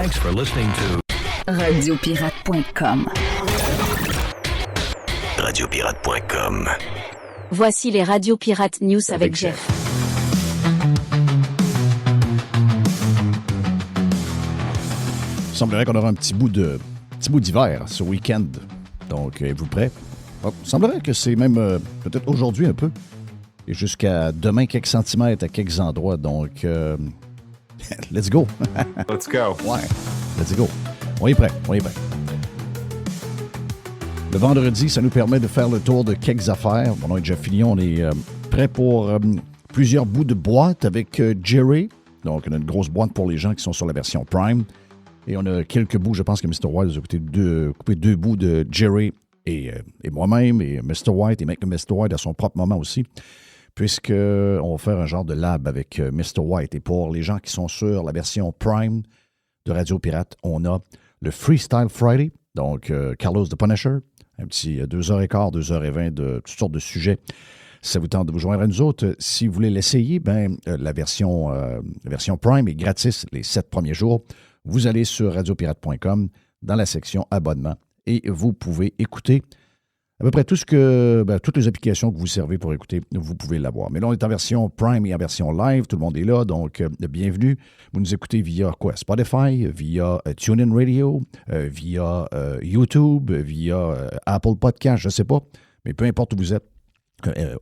Thanks for listening to Radiopirate.com. Radiopirate.com. Voici les Radio Pirates News avec Jeff. Il semblerait qu'on aura un petit bout d'hiver ce week-end. Donc, êtes-vous prêts? Oh, il semblerait que c'est même peut-être aujourd'hui un peu. Et jusqu'à demain, quelques centimètres à quelques endroits. Donc, let's go. Let's go. Ouais, let's go. On est prêt. Le vendredi, ça nous permet de faire le tour de quelques affaires. Mon nom est Jeff Fillion. On est prêt pour plusieurs bouts de boîte avec Jerry. Donc, on a une grosse boîte pour les gens qui sont sur la version Prime. Et on a quelques bouts. Je pense que Mr. White a coupé deux bouts de Jerry et moi-même, et Mr. White, et même Mr. White à son propre moment aussi, puisqu'on va faire un genre de lab avec Mr. White. Et pour les gens qui sont sur la version Prime de Radio Pirate, on a le Freestyle Friday, donc Carlos the Punisher, un petit 2h15, 2h20 de toutes sortes de sujets. Si ça vous tente de vous joindre à nous autres, si vous voulez l'essayer, la version Prime est gratis les 7 premiers jours. Vous allez sur radiopirate.com dans la section abonnement et vous pouvez écouter à peu près tout toutes les applications que vous servez pour écouter, vous pouvez l'avoir. Mais là, on est en version Prime et en version live. Tout le monde est là, donc bienvenue. Vous nous écoutez via quoi? Spotify, via TuneIn Radio, via YouTube, via Apple Podcast, je ne sais pas. Mais peu importe où vous êtes,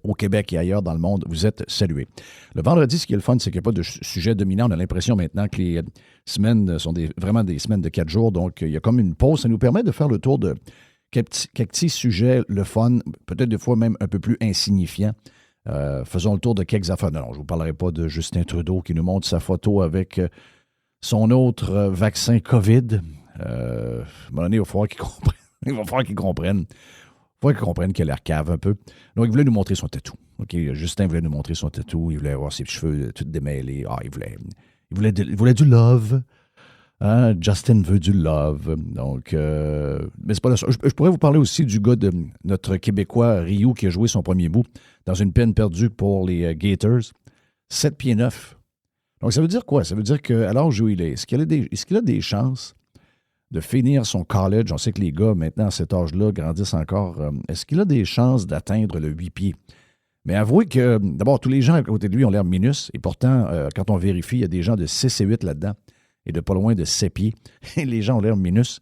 au Québec et ailleurs dans le monde, vous êtes salués. Le vendredi, ce qui est le fun, c'est qu'il n'y a pas de sujet dominant. On a l'impression maintenant que les semaines sont vraiment des semaines de 4 jours. Donc, il y a comme une pause. Ça nous permet de faire le tour de quelques petits sujets, le fun, peut-être des fois même un peu plus insignifiants. Faisons le tour de quelques affaires. Non, je ne vous parlerai pas de Justin Trudeau qui nous montre sa photo avec son autre vaccin COVID. À un moment donné, il va falloir qu'il comprenne. Il faut qu'il comprenne qu'il a l'air cave un peu. Donc, il voulait nous montrer son tatou. Okay? Justin voulait nous montrer son tatou. Il voulait avoir ses cheveux tout démêlés. Il voulait du love. Hein? Justin veut du love. Donc, mais c'est pas là. Je pourrais vous parler aussi du gars de notre Québécois, Ryu, qui a joué son premier bout dans une peine perdue pour les Gators. 7 pieds 9. Donc, ça veut dire quoi? Ça veut dire qu'à l'âge où il est, est-ce qu'il a des chances de finir son college? On sait que les gars, maintenant, à cet âge-là, grandissent encore. Est-ce qu'il a des chances d'atteindre le 8 pieds? Mais avouez que, d'abord, tous les gens à côté de lui ont l'air minus. Et pourtant, quand on vérifie, il y a des gens de 6 et 8 là-dedans et de pas loin de 7 pieds. Et les gens ont l'air minus.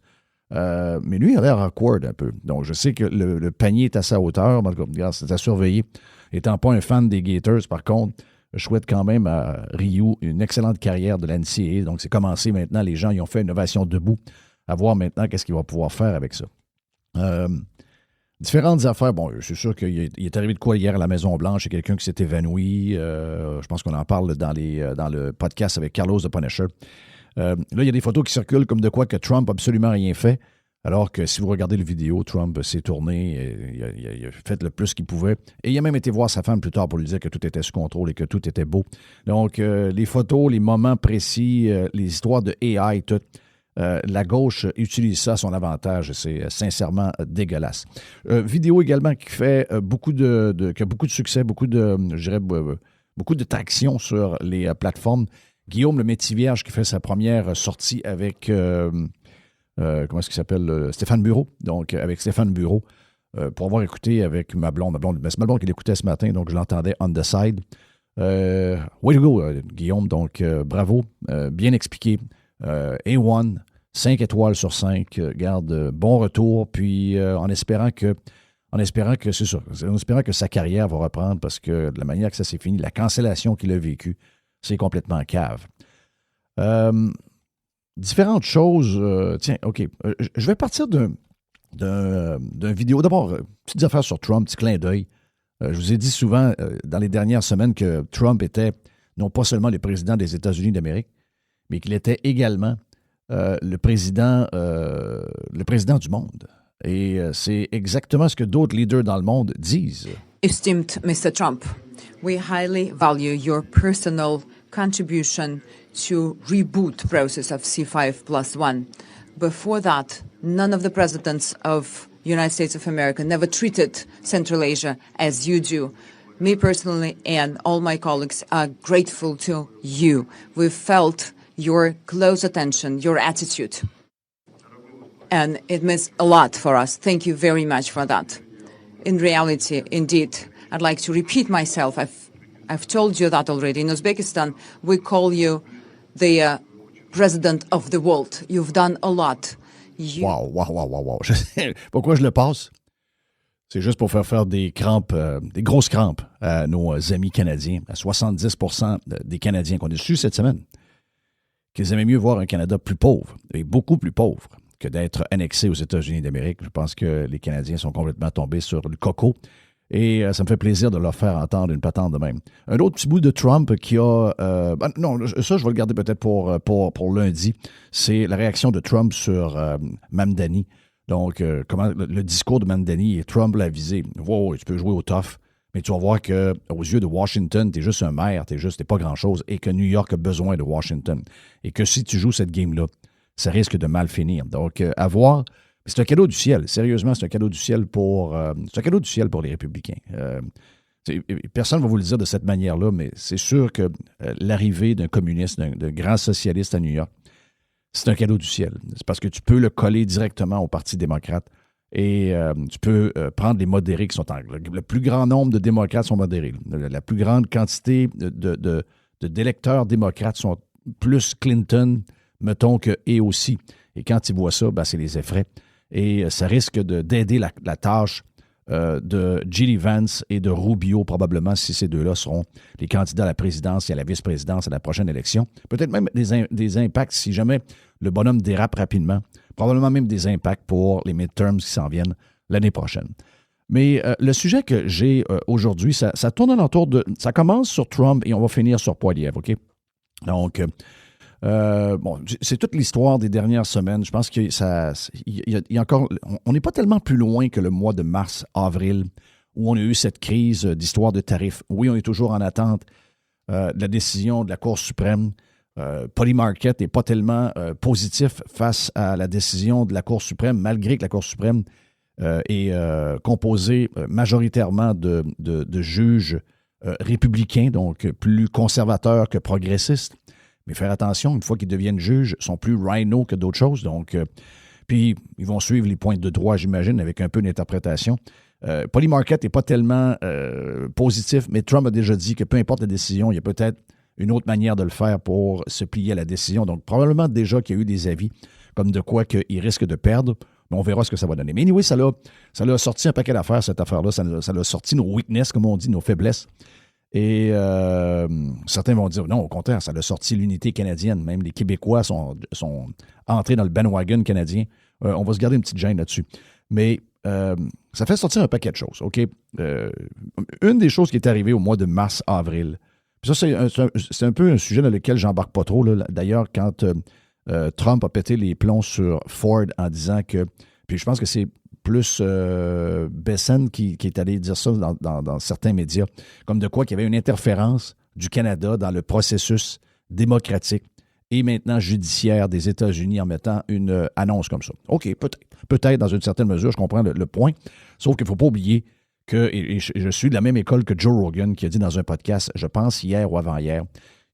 Mais lui, il a l'air awkward un peu. Donc, je sais que le panier est à sa hauteur. En tout cas, regarde, c'est à surveiller. Étant pas un fan des Gators, par contre, je souhaite quand même à Ryu une excellente carrière de l'NCAA. Donc, c'est commencé maintenant. Les gens, ils ont fait une ovation debout. À voir maintenant qu'est-ce qu'il va pouvoir faire avec ça. Différentes affaires. Bon, je suis sûr qu'il est arrivé de quoi hier à la Maison-Blanche. Il y a quelqu'un qui s'est évanoui. Je pense qu'on en parle dans le podcast avec Carlos the Punisher. Là, il y a des photos qui circulent comme de quoi que Trump n'a absolument rien fait. Alors que si vous regardez la vidéo, Trump s'est tourné, il a fait le plus qu'il pouvait. Et il a même été voir sa femme plus tard pour lui dire que tout était sous contrôle et que tout était beau. Donc, les photos, les moments précis, les histoires de AI, tout. La gauche utilise ça à son avantage. C'est sincèrement dégueulasse. Vidéo également qui fait qui a beaucoup de succès, beaucoup de traction sur les plateformes. Guillaume le Métis-Vierge qui fait sa première sortie avec comment est-ce qu'il s'appelle? Stéphane Bureau. Donc, avec Stéphane Bureau, pour avoir écouté avec ma blonde. C'est ma blonde qui l'écoutait ce matin, donc je l'entendais on the side. Way to go, Guillaume. Donc, bravo. Bien expliqué. A1, 5 étoiles sur 5, garde bon retour, puis en espérant que c'est ça, en espérant que sa carrière va reprendre parce que de la manière que ça s'est fini, la cancellation qu'il a vécue, c'est complètement cave. Différentes choses, tiens, OK, je vais partir d'un vidéo, d'abord, petite affaire sur Trump, petit clin d'œil. Je vous ai dit souvent dans les dernières semaines que Trump était non pas seulement le président des États-Unis d'Amérique, mais qu'il était également le président du monde. Et c'est exactement ce que d'autres leaders dans le monde disent. Esteemed Mr. Trump, we highly value your personal contribution to reboot process of C5+1. Before that, none of the presidents of United States of America never treated Central Asia as you do. Me personally and all my colleagues are grateful to you. We felt your close attention, your attitude. And it means a lot for us. Thank you very much for that. In reality, indeed, I'd like to repeat myself. I've told you that already. In Uzbekistan, we call you the president of the world. You've done a lot. Wow. Pourquoi je le passe? C'est juste pour faire des crampes, des grosses crampes à nos amis canadiens, à 70% des Canadiens qu'on a su cette semaine, qu'ils aimaient mieux voir un Canada plus pauvre, et beaucoup plus pauvre, que d'être annexé aux États-Unis d'Amérique. Je pense que les Canadiens sont complètement tombés sur le coco. Et ça me fait plaisir de leur faire entendre une patente de même. Un autre petit bout de Trump qui a... non, ça, je vais le garder peut-être pour lundi. C'est la réaction de Trump sur Mamdani. Donc, comment le discours de Mamdani, et Trump l'a visé. Wow, tu peux jouer au tough, mais tu vas voir qu'aux yeux de Washington, t'es juste un maire, t'es pas grand-chose, et que New York a besoin de Washington. Et que si tu joues cette game-là, ça risque de mal finir. Donc, à voir... C'est un cadeau du ciel. Sérieusement, c'est un cadeau du ciel pour les républicains. Personne ne va vous le dire de cette manière-là, mais c'est sûr que l'arrivée d'un communiste, d'un grand socialiste à New York, c'est un cadeau du ciel. C'est parce que tu peux le coller directement au Parti démocrate et tu peux prendre les modérés qui sont le plus grand nombre de démocrates sont modérés. La plus grande quantité d'électeurs démocrates sont plus Clinton, mettons, que et aussi. Et quand ils voient ça, ben, c'est les effraie. Et ça risque d'aider la tâche de J.D. Vance et de Rubio, probablement, si ces deux-là seront les candidats à la présidence et à la vice-présidence à la prochaine élection. Peut-être même des impacts, si jamais le bonhomme dérape rapidement, probablement même des impacts pour les midterms qui s'en viennent l'année prochaine. Mais le sujet que j'ai aujourd'hui, ça tourne alentour de... Ça commence sur Trump et on va finir sur Poilievre, OK? Donc... bon, c'est toute l'histoire des dernières semaines. Je pense qu'il y a encore... On n'est pas tellement plus loin que le mois de mars-avril où on a eu cette crise d'histoire de tarifs. Oui, on est toujours en attente de la décision de la Cour suprême. Polymarket n'est pas tellement positif face à la décision de la Cour suprême, malgré que la Cour suprême est composée majoritairement de juges républicains, donc plus conservateurs que progressistes. Mais faire attention, une fois qu'ils deviennent juges, ils sont plus rhino que d'autres choses. Donc, puis, ils vont suivre les points de droit, j'imagine, avec un peu d'interprétation. Polymarket n'est pas tellement positif, mais Trump a déjà dit que peu importe la décision, il y a peut-être une autre manière de le faire pour se plier à la décision. Donc, probablement déjà qu'il y a eu des avis comme de quoi qu'il risque de perdre, mais on verra ce que ça va donner. Mais anyway, ça l'a sorti un paquet d'affaires, cette affaire-là. Ça l'a sorti nos weaknesses, comme on dit, nos faiblesses. Et certains vont dire, non, au contraire, ça a sorti l'unité canadienne. Même les Québécois sont entrés dans le bandwagon canadien. On va se garder une petite gêne là-dessus. Mais ça fait sortir un paquet de choses, OK? Une des choses qui est arrivée au mois de mars-avril, ça, c'est un peu un sujet dans lequel j'embarque pas trop. Là. D'ailleurs, quand Trump a pété les plombs sur Ford en disant que... Puis je pense que c'est plus Bessent qui est allé dire ça dans certains médias, comme de quoi qu'il y avait une interférence du Canada dans le processus démocratique et maintenant judiciaire des États-Unis en mettant une annonce comme ça. OK, peut-être dans une certaine mesure, je comprends le point, sauf qu'il ne faut pas oublier que, et je suis de la même école que Joe Rogan qui a dit dans un podcast, je pense hier ou avant-hier,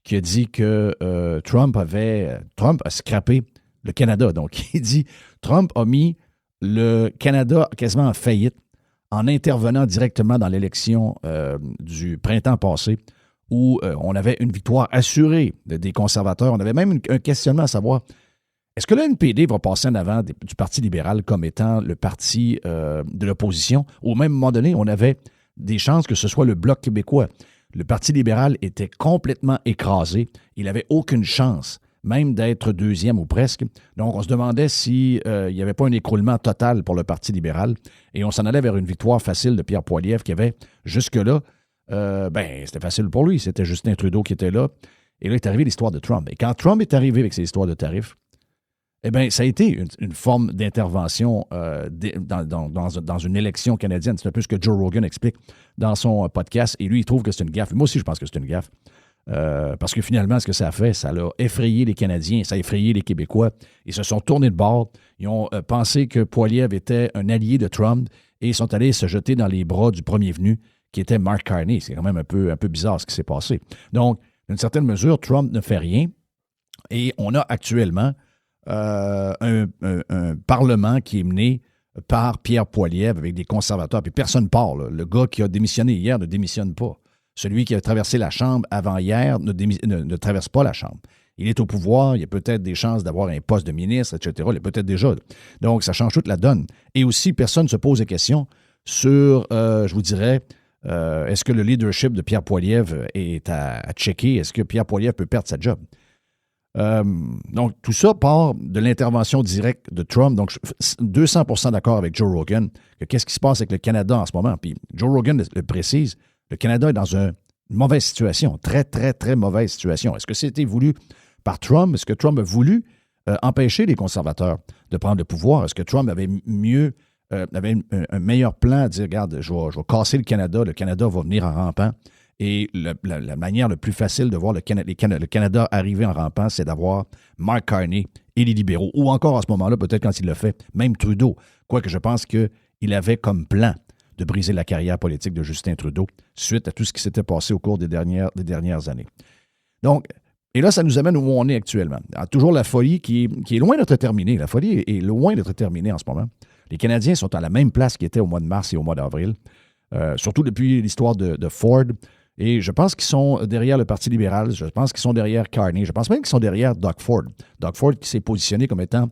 qui a dit que Trump a scrappé le Canada. Donc, il dit, Trump a mis le Canada quasiment en faillite en intervenant directement dans l'élection du printemps passé où on avait une victoire assurée des conservateurs. On avait même un questionnement à savoir, est-ce que le NPD va passer en avant du Parti libéral comme étant le parti de l'opposition? Au même moment donné, on avait des chances que ce soit le Bloc québécois. Le Parti libéral était complètement écrasé. Il n'avait aucune chance même d'être deuxième ou presque. Donc, on se demandait s'il n'y avait pas un écroulement total pour le Parti libéral. Et on s'en allait vers une victoire facile de Pierre Poilievre qui avait, jusque-là, c'était facile pour lui. C'était Justin Trudeau qui était là. Et là est arrivée l'histoire de Trump. Et quand Trump est arrivé avec ses histoires de tarifs, ça a été une forme d'intervention dans une élection canadienne. C'est un peu ce que Joe Rogan explique dans son podcast. Et lui, il trouve que c'est une gaffe. Moi aussi, je pense que c'est une gaffe. Parce que finalement, ce que ça a fait, ça a effrayé les Canadiens, ça a effrayé les Québécois. Ils se sont tournés de bord. Ils ont pensé que Poilievre était un allié de Trump et ils sont allés se jeter dans les bras du premier venu, qui était Mark Carney. C'est quand même un peu bizarre ce qui s'est passé. Donc, d'une certaine mesure, Trump ne fait rien. Et on a actuellement un Parlement qui est mené par Pierre Poilievre avec des conservateurs. Puis personne ne parle. Le gars qui a démissionné hier ne démissionne pas. Celui qui a traversé la Chambre avant hier ne traverse pas la Chambre. Il est au pouvoir, il y a peut-être des chances d'avoir un poste de ministre, etc. Il est peut-être déjà. Donc, ça change toute la donne. Et aussi, personne ne se pose des questions sur, je vous dirais, est-ce que le leadership de Pierre Poilievre est à checker? Est-ce que Pierre Poilievre peut perdre sa job? Donc, tout ça part de l'intervention directe de Trump. Donc, 200% d'accord avec Joe Rogan que qu'est-ce qui se passe avec le Canada en ce moment. Puis, Joe Rogan le précise, le Canada est dans une mauvaise situation, très, très, très mauvaise situation. Est-ce que c'était voulu par Trump? Est-ce que Trump a voulu empêcher les conservateurs de prendre le pouvoir? Est-ce que Trump avait un meilleur plan à dire, regarde, je vais casser le Canada va venir en rampant? Et la manière la plus facile de voir le Canada arriver en rampant, c'est d'avoir Mark Carney et les libéraux. Ou encore à ce moment-là, peut-être quand il l'a fait, même Trudeau. Quoique je pense qu'il avait comme plan de briser la carrière politique de Justin Trudeau suite à tout ce qui s'était passé au cours des dernières années. Donc, et là, ça nous amène où on est actuellement. Alors, toujours la folie qui est loin d'être terminée. La folie est loin d'être terminée en ce moment. Les Canadiens sont à la même place qu'ils étaient au mois de mars et au mois d'avril, surtout depuis l'histoire de Ford. Et je pense qu'ils sont derrière le Parti libéral. Je pense qu'ils sont derrière Carney. Je pense même qu'ils sont derrière Doug Ford. Doug Ford qui s'est positionné comme étant,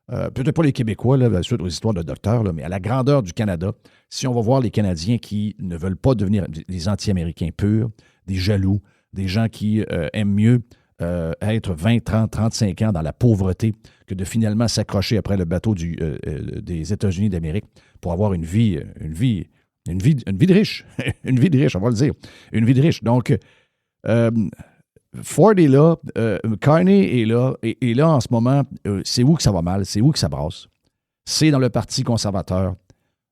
peut-être pas les Québécois, là, suite aux histoires de docteurs, là, mais à la grandeur du Canada. Si on va voir les Canadiens qui ne veulent pas devenir des anti-américains purs, des jaloux, des gens qui aiment mieux être 20, 30, 35 ans dans la pauvreté que de finalement s'accrocher après le bateau des États-Unis d'Amérique pour avoir une vie de riche. Une vie de riche, on va le dire. Une vie de riche. Donc, Ford est là, Carney est là, et là, en ce moment, c'est où que ça va mal, c'est où que ça brasse. C'est dans le Parti conservateur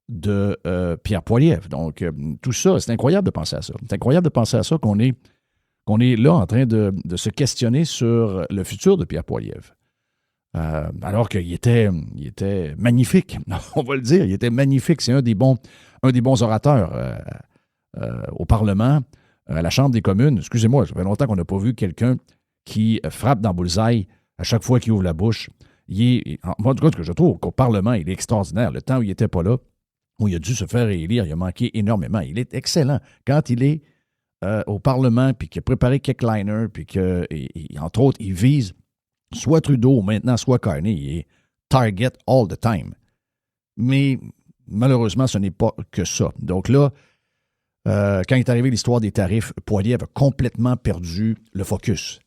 de Pierre Poilievre. Donc, tout ça, c'est incroyable de penser à ça. C'est incroyable de penser à ça qu'on est là en train de se questionner sur le futur de Pierre Poilievre. Alors qu'il était magnifique, on va le dire, il était magnifique. C'est un des bons orateurs au Parlement, à la Chambre des communes. Excusez-moi, ça fait longtemps qu'on n'a pas vu quelqu'un qui frappe dans bullseye à chaque fois qu'il ouvre la bouche. Moi, en tout cas, ce que je trouve qu'au Parlement, il est extraordinaire. Le temps où il n'était pas là, où il a dû se faire élire, il a manqué énormément. Il est excellent. Quand il est au Parlement, puis qu'il a préparé quelques liners, puis qu'entre autres, il vise soit Trudeau, maintenant soit Carney, il est target all the time. Mais malheureusement, ce n'est pas que ça. Donc là, quand est arrivée l'histoire des tarifs, Poilievre a complètement perdu le focus.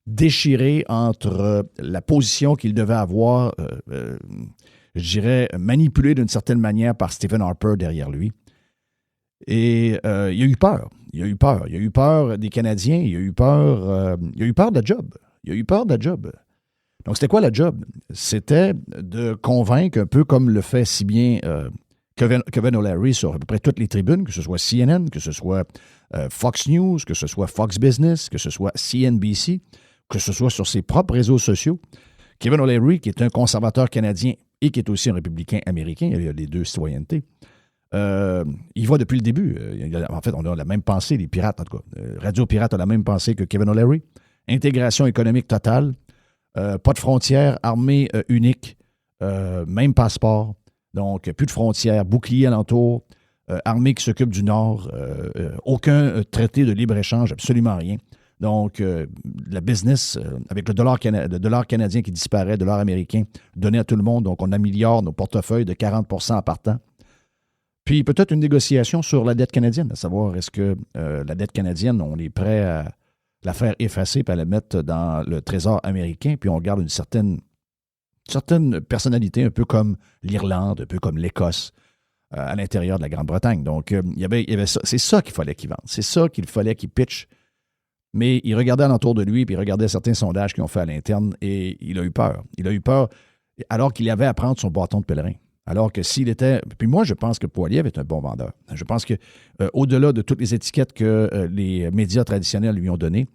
Déchiré entre la position qu'il devait avoir, je dirais, manipulée d'une certaine manière par Stephen Harper derrière lui. Et il a eu peur. Il a eu peur des Canadiens. Il a eu peur de la job. Donc, c'était quoi la job? C'était de convaincre, un peu comme le fait si bien Kevin O'Leary sur à peu près toutes les tribunes, que ce soit CNN, que ce soit Fox News, que ce soit Fox Business, que ce soit CNBC, que ce soit sur ses propres réseaux sociaux. Kevin O'Leary, qui est un conservateur canadien et qui est aussi un républicain américain, il a les deux citoyennetés, il va depuis le début. En fait, on a la même pensée, les pirates en tout cas. Radio Pirate a la même pensée que Kevin O'Leary. Intégration économique totale, pas de frontières, armée unique, même passeport, donc plus de frontières, bouclier alentour, armée qui s'occupe du Nord, aucun traité de libre-échange, absolument rien. Donc, la business, avec le dollar canadien qui disparaît, le dollar américain donné à tout le monde, donc on améliore nos portefeuilles de 40% en partant. Puis peut-être une négociation sur la dette canadienne, à savoir est-ce que la dette canadienne, on est prêt à la faire effacer puis à la mettre dans le trésor américain, puis on garde une certaine personnalité, un peu comme l'Irlande, un peu comme l'Écosse, à l'intérieur de la Grande-Bretagne. Donc, il y avait ça. C'est ça qu'il fallait qu'il vende. C'est ça qu'il fallait qu'il pitch. Mais il regardait alentour de lui, puis il regardait certains sondages qu'ils ont fait à l'interne, et il a eu peur. Il a eu peur alors qu'il avait à prendre son bâton de pèlerin. Alors que s'il était... Puis moi, je pense que Poilievre est un bon vendeur. Je pense que au-delà de toutes les étiquettes que les médias traditionnels lui ont données,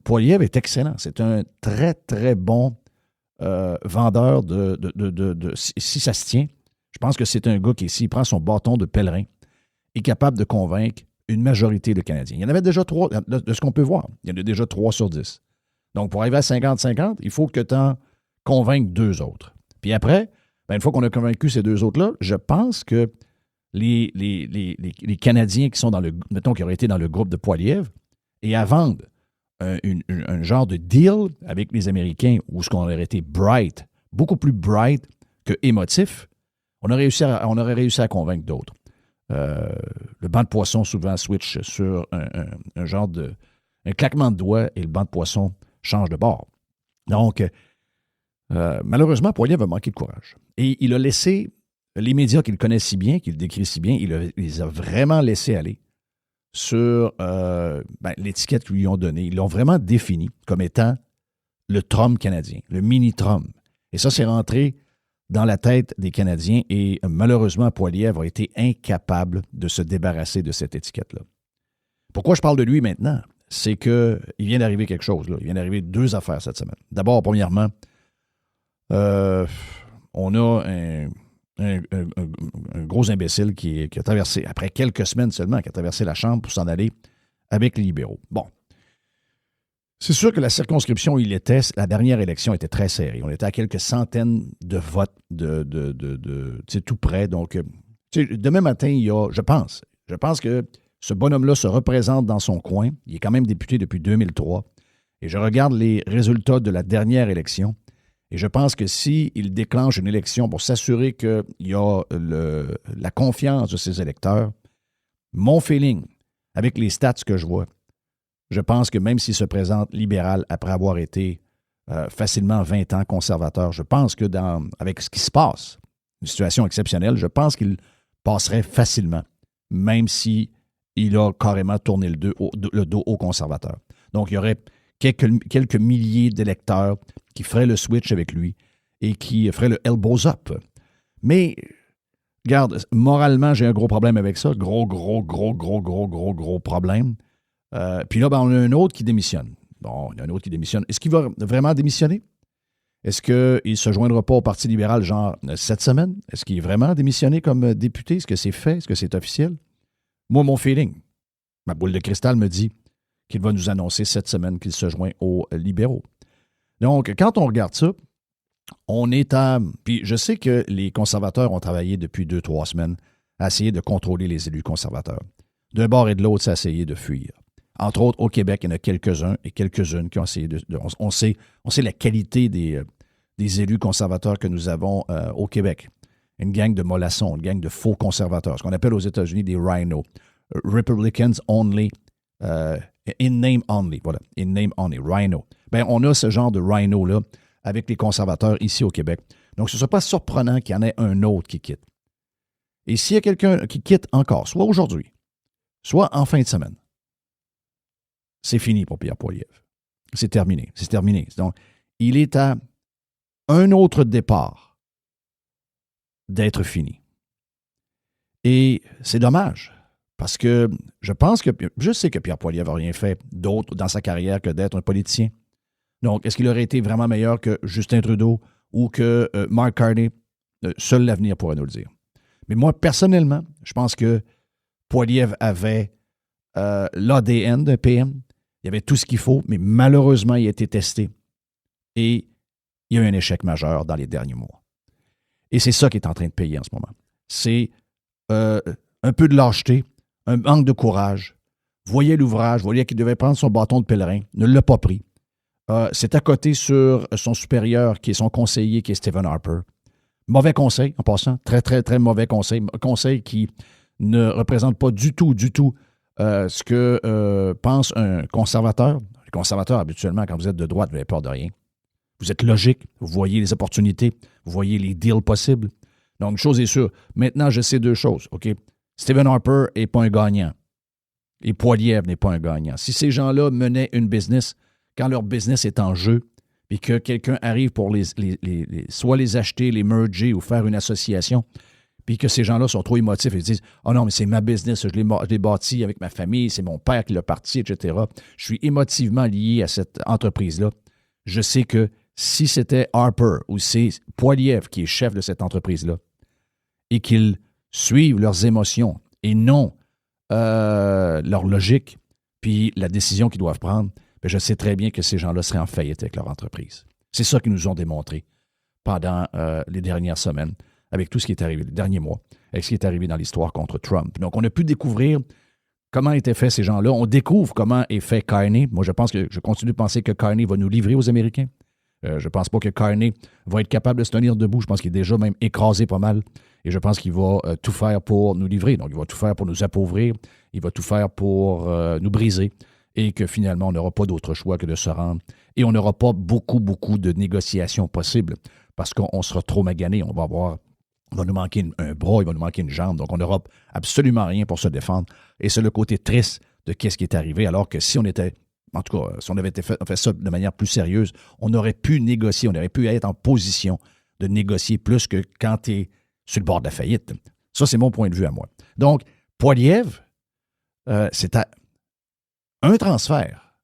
Poilievre est excellent. C'est un très, très bon vendeur si ça se tient. Je pense que c'est un gars qui, s'il prend son bâton de pèlerin, est capable de convaincre une majorité de Canadiens. Il y en avait déjà 3, de ce qu'on peut voir. Il y en a déjà 3 sur 10. Donc, pour arriver à 50-50, il faut que tu en convainques 2 autres. Puis après, une fois qu'on a convaincu ces 2 autres-là, je pense que les Canadiens qui sont mettons, qui auraient été dans le groupe de Poilievre et à vendre un genre de deal avec les Américains où ce qu'on aurait été bright, beaucoup plus bright que émotif, on aurait réussi à convaincre d'autres. Le banc de poisson souvent switch sur un genre de... un claquement de doigts et le banc de poisson change de bord. Donc, malheureusement, Poilievre a manqué de courage. Et il a laissé les médias qu'il connaît si bien, qu'il décrit si bien, il les a vraiment laissés aller sur l'étiquette qu'ils lui ont donnée. Ils l'ont vraiment défini comme étant le Trump canadien, le mini-Trump. Et ça, c'est rentré dans la tête des Canadiens et malheureusement, Poilievre a été incapable de se débarrasser de cette étiquette-là. Pourquoi je parle de lui maintenant? C'est qu'il vient d'arriver quelque chose. Là. Il vient d'arriver 2 affaires cette semaine. D'abord, premièrement, on a un gros imbécile qui a traversé, après quelques semaines seulement, qui a traversé la Chambre pour s'en aller avec les libéraux. Bon. C'est sûr que la circonscription où il était, la dernière élection était très serrée. On était à quelques centaines de votes de tout près. Donc, demain matin, il y a, je pense que ce bonhomme-là se représente dans son coin. Il est quand même député depuis 2003. Et je regarde les résultats de la dernière élection. Et je pense que s'il déclenche une élection pour s'assurer qu'il y a la confiance de ses électeurs, mon feeling, avec les stats que je vois, je pense que même s'il se présente libéral après avoir été facilement 20 ans conservateur, je pense que avec ce qui se passe, une situation exceptionnelle, je pense qu'il passerait facilement, même s'il a carrément tourné le dos aux conservateurs. Donc, il y aurait quelques milliers d'électeurs qui feraient le switch avec lui et qui feraient le elbows up. Mais, regarde, moralement, j'ai un gros problème avec ça. Gros problème. Puis là, on a un autre qui démissionne. Bon, il y a un autre qui démissionne. Est-ce qu'il va vraiment démissionner? Est-ce qu'il ne se joindra pas au Parti libéral, genre, cette semaine? Est-ce qu'il est vraiment démissionné comme député? Est-ce que c'est fait? Est-ce que c'est officiel? Moi, mon feeling, ma boule de cristal me dit qu'il va nous annoncer cette semaine qu'il se joint aux libéraux. Donc, quand on regarde ça, on est à... Puis je sais que les conservateurs ont travaillé depuis 2-3 semaines à essayer de contrôler les élus conservateurs. D'un bord et de l'autre, c'est essayer de fuir. Entre autres, au Québec, il y en a quelques-uns et quelques-unes qui ont essayé on sait la qualité des élus conservateurs que nous avons au Québec. Une gang de mollassons, une gang de faux conservateurs, ce qu'on appelle aux États-Unis des rhinos. Republicans only, in name only. Voilà, in name only, rhino. Bien, on a ce genre de rhino-là avec les conservateurs ici au Québec. Donc, ce ne serait pas surprenant qu'il y en ait un autre qui quitte. Et s'il y a quelqu'un qui quitte encore, soit aujourd'hui, soit en fin de semaine, c'est fini pour Pierre Poilievre. C'est terminé. C'est terminé. Donc, il est à un autre départ d'être fini. Et c'est dommage, parce que je sais que Pierre Poilievre n'a rien fait d'autre dans sa carrière que d'être un politicien. Donc, est-ce qu'il aurait été vraiment meilleur que Justin Trudeau ou que Mark Carney? Seul l'avenir pourrait nous le dire. Mais moi, personnellement, je pense que Poilievre avait l'ADN d'un PM. Il y avait tout ce qu'il faut, mais malheureusement, il a été testé. Et il y a eu un échec majeur dans les derniers mois. Et c'est ça qui est en train de payer en ce moment. C'est un peu de lâcheté, un manque de courage. Voyez l'ouvrage, voyez qu'il devait prendre son bâton de pèlerin, ne l'a pas pris. C'est à côté sur son supérieur, qui est son conseiller, qui est Stephen Harper. Mauvais conseil, en passant. Très, très, très mauvais conseil. Conseil qui ne représente pas du tout ce que pense un conservateur. Les conservateurs, habituellement, quand vous êtes de droite, vous n'avez peur de rien. Vous êtes logique, vous voyez les opportunités, vous voyez les deals possibles. Donc, une chose est sûre. Maintenant, je sais 2 choses, OK? Stephen Harper n'est pas un gagnant. Et Poilievre n'est pas un gagnant. Si ces gens-là menaient une business, quand leur business est en jeu, et que quelqu'un arrive pour soit les acheter, les merger ou faire une association, puis que ces gens-là sont trop émotifs et disent « Oh non, mais c'est ma business, je l'ai bâti avec ma famille, c'est mon père qui l'a parti, etc. » Je suis émotivement lié à cette entreprise-là. Je sais que si c'était Harper ou c'est Poilievre qui est chef de cette entreprise-là et qu'ils suivent leurs émotions et non leur logique, puis la décision qu'ils doivent prendre, bien, je sais très bien que ces gens-là seraient en faillite avec leur entreprise. C'est ça qu'ils nous ont démontré pendant les dernières semaines, avec tout ce qui est arrivé, les derniers mois, avec ce qui est arrivé dans l'histoire contre Trump. Donc, on a pu découvrir comment étaient faits ces gens-là. On découvre comment est fait Carney. Moi, je continue de penser que Carney va nous livrer aux Américains. Je ne pense pas que Carney va être capable de se tenir debout. Je pense qu'il est déjà même écrasé pas mal. Et je pense qu'il va tout faire pour nous livrer. Donc, il va tout faire pour nous appauvrir. Il va tout faire pour nous briser. Et que finalement, on n'aura pas d'autre choix que de se rendre. Et on n'aura pas beaucoup de négociations possibles parce qu'on sera trop magané. Il va nous manquer un bras, il va nous manquer une jambe. Donc, on n'aura absolument rien pour se défendre. Et c'est le côté triste de ce qui est arrivé. Alors que si on était, en tout cas, si on avait fait ça de manière plus sérieuse, on aurait pu négocier, on aurait pu être en position de négocier plus que quand tu es sur le bord de la faillite. Ça, c'est mon point de vue à moi. Donc, Poilievre, c'est un transfert,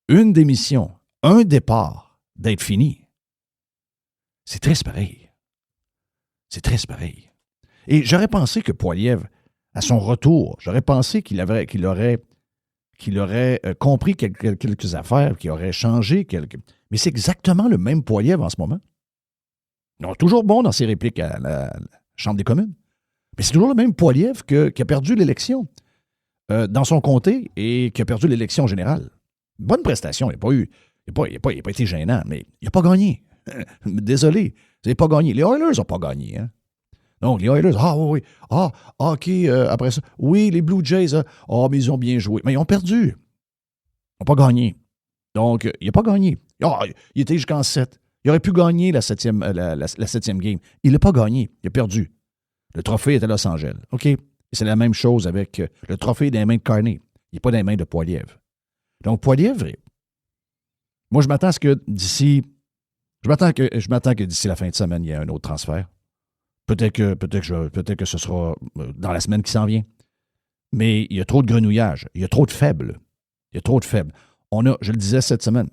une démission, un départ d'être fini. C'est triste pareil. C'est triste pareil. Et j'aurais pensé que Poilievre, à son retour, j'aurais pensé qu'il aurait compris quelques affaires, qu'il aurait changé quelques... Mais c'est exactement le même Poilievre en ce moment. Il est toujours bon dans ses répliques à la Chambre des communes. Mais c'est toujours le même Poilievre qui a perdu l'élection dans son comté et qui a perdu l'élection générale. Bonne prestation. Il n'a pas été gênant, mais il n'a pas gagné. Désolé, vous n'avez pas gagné. Les Oilers n'ont pas gagné. Hein? Donc, les Oilers, oui. OK, après ça. Oui, les Blue Jays, mais ils ont bien joué. Mais ils ont perdu. Ils n'ont pas gagné. Donc, il n'a pas gagné. Il était jusqu'en 7. Il aurait pu gagner la septième game. Il n'a pas gagné. Il a perdu. Le trophée est à Los Angeles. OK? Et c'est la même chose avec le trophée dans les mains de Carney. Il n'est pas dans les mains de Poilievre. Donc, Poilievre, moi, je m'attends à ce que d'ici... Je m'attends que d'ici la fin de semaine, il y ait un autre transfert. Peut-être que ce sera dans la semaine qui s'en vient. Mais il y a trop de grenouillage. Il y a trop de faibles. Je le disais cette semaine,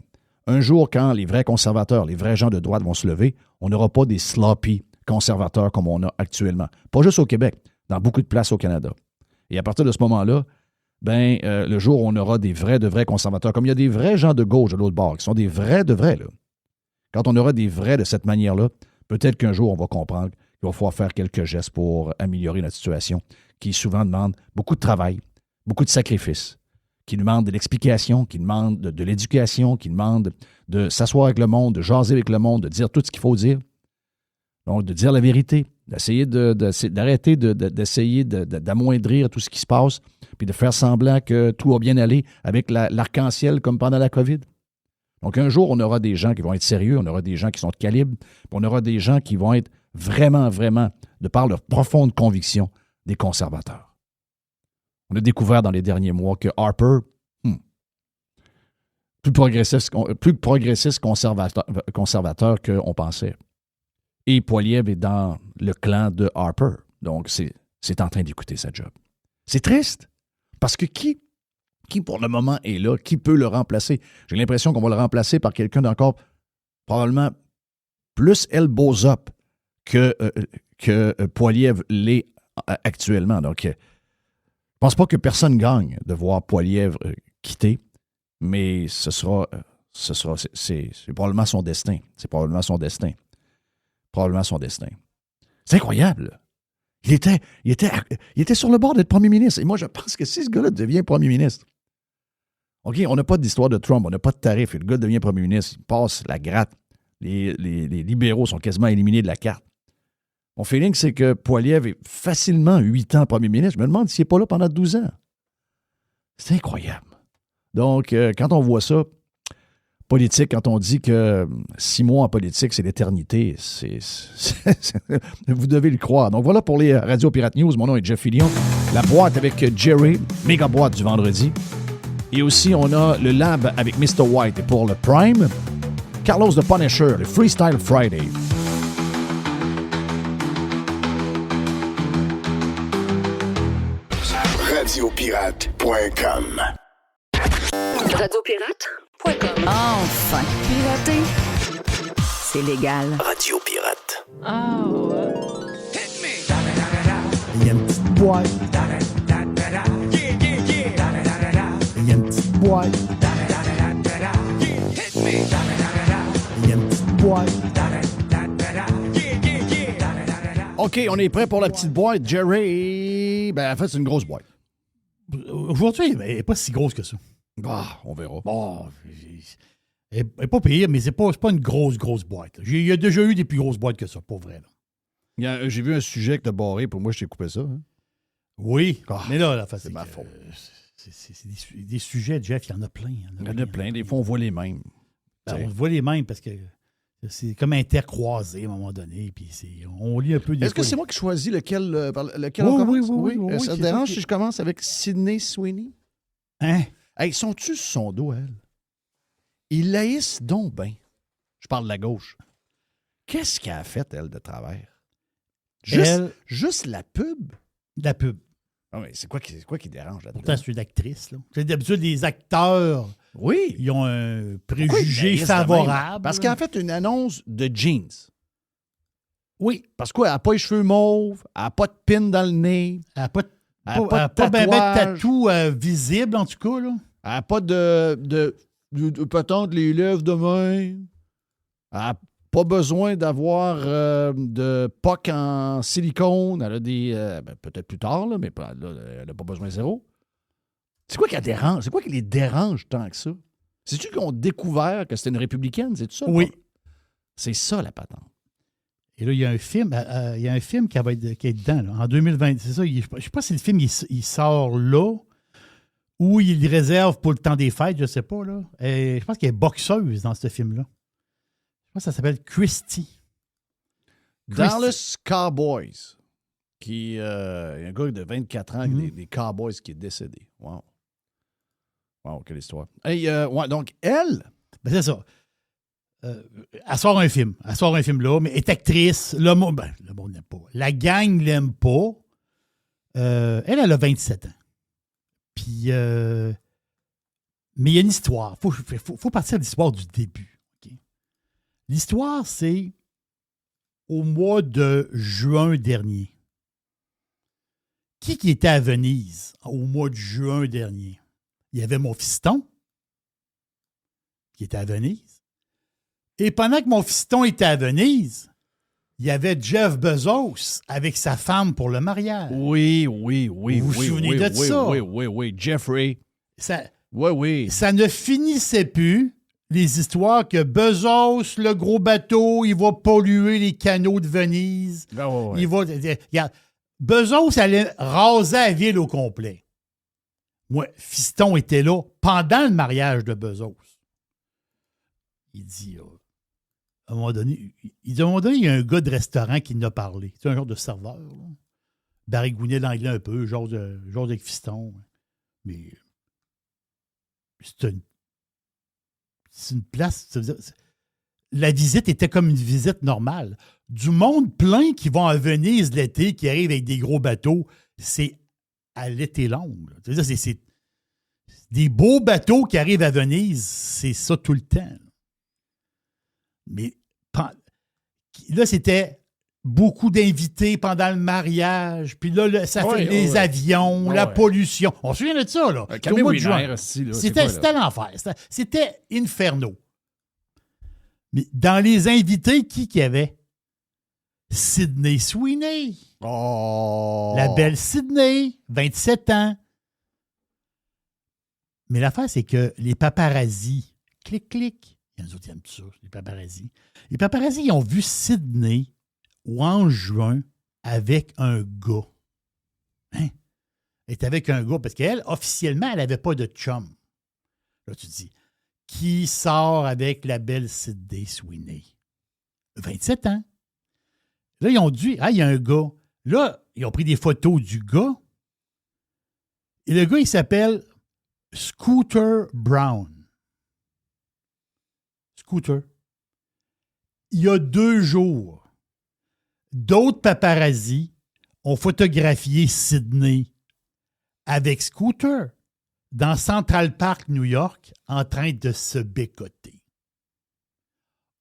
un jour, quand les vrais conservateurs, les vrais gens de droite vont se lever, on n'aura pas des sloppy conservateurs comme on a actuellement. Pas juste au Québec, dans beaucoup de places au Canada. Et à partir de ce moment-là, le jour où on aura des vrais de vrais conservateurs, comme il y a des vrais gens de gauche de l'autre bord, qui sont des vrais de vrais, là. Quand on aura des vrais de cette manière-là, peut-être qu'un jour, on va comprendre qu'il va falloir faire quelques gestes pour améliorer notre situation, qui souvent demande beaucoup de travail, beaucoup de sacrifices, qui demande de l'explication, qui demande de l'éducation, qui demande de s'asseoir avec le monde, de jaser avec le monde, de dire tout ce qu'il faut dire. Donc, de dire la vérité, d'essayer d'arrêter d'essayer d'amoindrir tout ce qui se passe, puis de faire semblant que tout va bien aller avec l'arc-en-ciel comme pendant la COVID. Donc, un jour, on aura des gens qui vont être sérieux, on aura des gens qui sont de calibre, puis on aura des gens qui vont être vraiment, de par leur profonde conviction, des conservateurs. On a découvert dans les derniers mois que Harper, plus progressiste conservateur qu'on pensait. Et Poilievre est dans le clan de Harper. Donc, c'est en train d'écouter sa job. C'est triste, parce que qui pour le moment est là, qui peut le remplacer? J'ai l'impression qu'on va le remplacer par quelqu'un d'encore probablement plus elbows up que Poilievre l'est actuellement. Donc, je ne pense pas que personne gagne de voir Poilievre quitter, mais c'est probablement son destin. C'est probablement son destin. C'est incroyable. Il était sur le bord d'être premier ministre. Et moi, je pense que si ce gars-là devient premier ministre, OK, on n'a pas d'histoire de Trump, on n'a pas de tarif. Et le gars devient premier ministre, il passe la gratte. Les libéraux sont quasiment éliminés de la carte. Mon feeling, c'est que Poilievre est facilement 8 ans premier ministre. Je me demande s'il n'est pas là pendant 12 ans. C'est incroyable. Donc, quand on voit ça, politique, quand on dit que 6 mois en politique, c'est l'éternité, vous devez le croire. Donc, voilà pour les Radio Pirate News. Mon nom est Jeff Fillion. La boîte avec Jerry, méga boîte du vendredi. Et aussi, on a le Lab avec Mr. White. Et pour le Prime, Carlos the Punisher, le Freestyle Friday. Radiopirate.com. Radiopirate.com. Enfin, pirater, c'est légal. Radio Pirate. Oh. Il y a une petite boîte. Il y a une petite boîte. boîte. OK, on est prêt pour la petite boîte. Jerry, en fait, c'est une grosse boîte. Aujourd'hui, elle n'est pas si grosse que ça. On verra. Bon, elle n'est pas pire, mais c'est pas une grosse boîte. Il y a déjà eu des plus grosses boîtes que ça, pour vrai. Là. J'ai vu un sujet que tu as barré, pour moi, je t'ai coupé ça. Hein? Oui, mais là, c'est ma faute. C'est des sujets, Jeff, il y en a plein. Il y en a plein. Des fois, on voit les mêmes. On voit les mêmes parce que c'est comme intercroisé à un moment donné. Puis on lit un peu des. Est-ce que c'est moi qui choisis lequel Oui, on commence? Oui, ça te dérange si je commence avec Sydney Sweeney? Hein? Hey, sont-tu sur son dos, elle? Ils laissent donc bien. Je parle de la gauche. Qu'est-ce qu'elle a fait, elle, de travers? Juste la pub? La pub. Ah oui, c'est quoi qui dérange là-dedans? Pourtant, c'est une actrice. Là. D'habitude, les acteurs, oui, ils ont un préjugé favorable. Parce qu'elle a fait une annonce de jeans. Oui. Parce qu'elle n'a pas les cheveux mauves, elle n'a pas de pin dans le nez. Elle n'a pas de tatou visible, en tout cas. Là. Elle n'a pas de peut-être les lèvres de main. Elle n'a pas besoin d'avoir de POC en silicone. Elle a des... peut-être plus tard, là, mais là, elle n'a pas besoin de zéro. C'est quoi qui la dérange? C'est quoi qui les dérange tant que ça? C'est-tu qu'ils ont découvert que c'était une républicaine? C'est tout ça? Oui. C'est ça, la patente. Et là, il y a un film qui est dedans, là, en 2020. C'est ça. Je ne sais pas si le film il sort là ou il le réserve pour le temps des fêtes, je ne sais pas. Là. Et je pense qu'il y a boxeuse dans ce film-là. Je pense que ça s'appelle Christy. Dallas Cowboys. Il y a un gars de 24 ans, des Cowboys, qui est décédé. Wow. Wow, quelle histoire. Hey, donc, elle... C'est ça. Elle sort un film. Elle sort un film là, mais elle est actrice. Le monde n'aime pas. La gang ne l'aime pas. Elle a 27 ans. Puis, mais il y a une histoire. Faut partir de l'histoire du début. Okay? L'histoire, c'est au mois de juin dernier. Qui était à Venise au mois de juin dernier? Il y avait mon fiston qui était à Venise. Et pendant que mon fiston était à Venise, il y avait Jeff Bezos avec sa femme pour le mariage. Oui. Vous vous souvenez de ça? Oui. Jeffrey. Ça ne finissait plus, les histoires que Bezos, le gros bateau, il va polluer les canaux de Venise. Il va... Regarde, Bezos allait raser la ville au complet. Moi, fiston était là pendant le mariage de Bezos. Il dit... À un moment donné, il y a un gars de restaurant qui en a parlé. C'est un genre de serveur. Là. Barigouinait l'anglais un peu, genre avec fiston. Mais c'est une place. Ça veut dire, la visite était comme une visite normale. Du monde plein qui vont à Venise l'été, qui arrive avec des gros bateaux, c'est à l'été long. Ça veut dire, c'est des beaux bateaux qui arrivent à Venise, c'est ça tout le temps. Mais là, c'était beaucoup d'invités pendant le mariage. Puis là, ça fait les avions, la pollution. On se souvient de ça, là. Au mois de juin. C'était l'enfer. C'était inferno. Mais dans les invités, qui y avait? Sydney Sweeney. Oh! La belle Sydney, 27 ans. Mais l'affaire, c'est que les paparazzis, clic, il y en a d'autres qui aiment ça, les paparazzis. Les paparazzis, ils ont vu Sydney en juin avec un gars. Hein? Elle est avec un gars, parce qu'elle, officiellement, elle n'avait pas de chum. Là, tu te dis, qui sort avec la belle Sydney Sweeney? 27 ans. Là, ils ont dit, il y a un gars. Là, ils ont pris des photos du gars. Et le gars, il s'appelle Scooter Brown. Scooter. Il y a 2 jours, d'autres paparazzis ont photographié Sydney avec Scooter dans Central Park, New York, en train de se bécoter.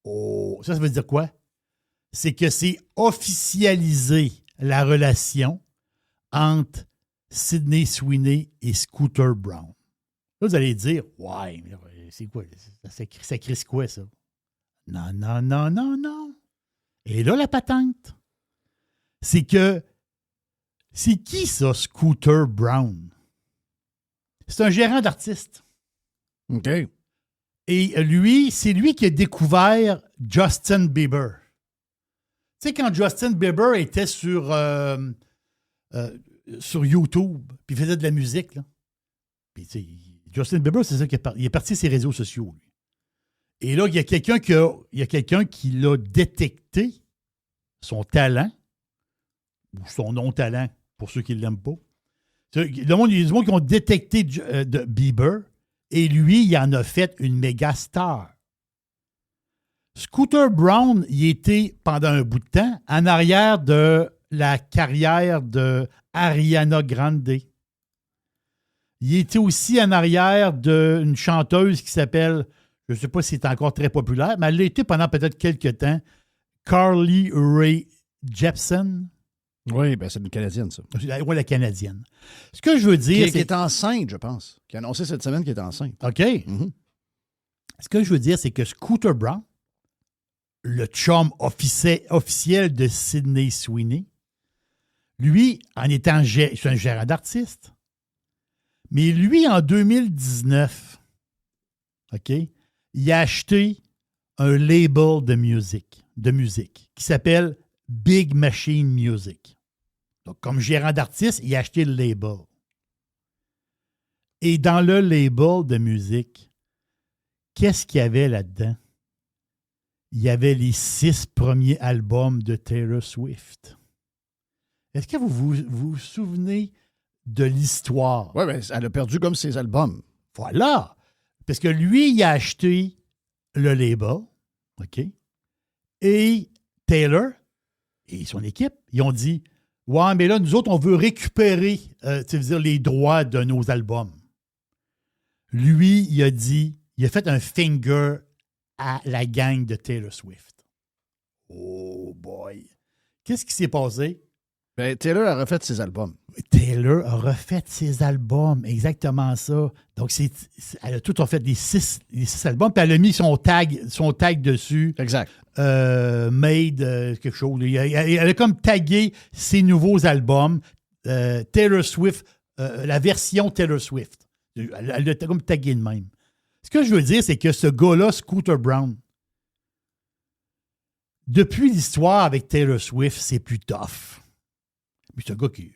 Oh, ça veut dire quoi? C'est que c'est officialisé la relation entre Sydney Sweeney et Scooter Brown. Là, vous allez dire, ouais, mais c'est quoi? Ça crisse quoi, ça? Non. Et là, la patente, c'est que, c'est qui ça, Scooter Brown? C'est un gérant d'artiste. OK. Et lui, c'est lui qui a découvert Justin Bieber. Tu sais, quand Justin Bieber était sur YouTube, puis il faisait de la musique, là. Puis, tu sais, Justin Bieber, c'est ça il est parti de ses réseaux sociaux, lui. Et là, il y a quelqu'un qui l'a détecté, son talent, ou son non-talent, pour ceux qui ne l'aiment pas. Il y a des gens qui ont détecté de Bieber, et lui, il en a fait une méga star. Scooter Brown, il était, pendant un bout de temps, en arrière de la carrière de Ariana Grande. Il était aussi en arrière d'une chanteuse qui s'appelle, je ne sais pas si c'est encore très populaire, mais elle l'a été pendant peut-être quelques temps, Carly Rae Jepsen. Oui, ben c'est une Canadienne, ça. Oui, la Canadienne. Ce que je veux dire, Qui est enceinte, je pense. Qui a annoncé cette semaine qu'elle est enceinte. OK. Mm-hmm. Ce que je veux dire, c'est que Scooter Brown, le chum officiel de Sydney Sweeney, lui, en étant c'est un gérant d'artiste, mais lui, en 2019, OK, il a acheté un label de musique qui s'appelle Big Machine Music. Donc, comme gérant d'artiste, il a acheté le label. Et dans le label de musique, qu'est-ce qu'il y avait là-dedans? Il y avait les 6 premiers albums de Taylor Swift. Est-ce que vous souvenez de l'histoire? Oui, mais elle a perdu comme ses albums. Voilà. Parce que lui, il a acheté le label, OK? Et Taylor et son équipe, ils ont dit, ouais, mais là, nous autres, on veut récupérer les droits de nos albums. Lui, il a fait un finger à la gang de Taylor Swift. Oh boy! Qu'est-ce qui s'est passé? Ben, Taylor a refait ses albums. Taylor a refait ses albums, exactement ça. Donc, elle a tout refait les six albums, puis elle a mis son tag dessus. Exact. Made quelque chose. Elle a comme tagué ses nouveaux albums, Taylor Swift, la version Taylor Swift. Elle a comme tagué de même. Ce que je veux dire, c'est que ce gars-là, Scooter Brown, depuis l'histoire avec Taylor Swift, c'est plus tough. Mais c'est un gars qui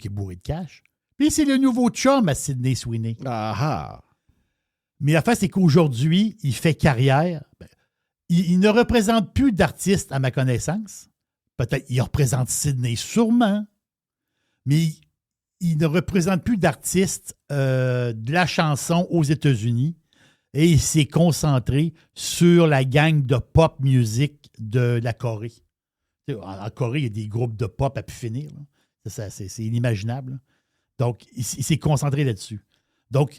est bourré de cash. Puis c'est le nouveau chum à Sydney Sweeney. Ah. Mais la face, c'est qu'aujourd'hui, il fait carrière. Il ne représente plus d'artistes à ma connaissance. Peut-être il représente Sydney sûrement. Mais il ne représente plus d'artistes de la chanson aux États-Unis. Et il s'est concentré sur la gang de pop music de la Corée. En Corée, il y a des groupes de pop à pu finir. C'est inimaginable. Là. Donc, il s'est concentré là-dessus. Donc,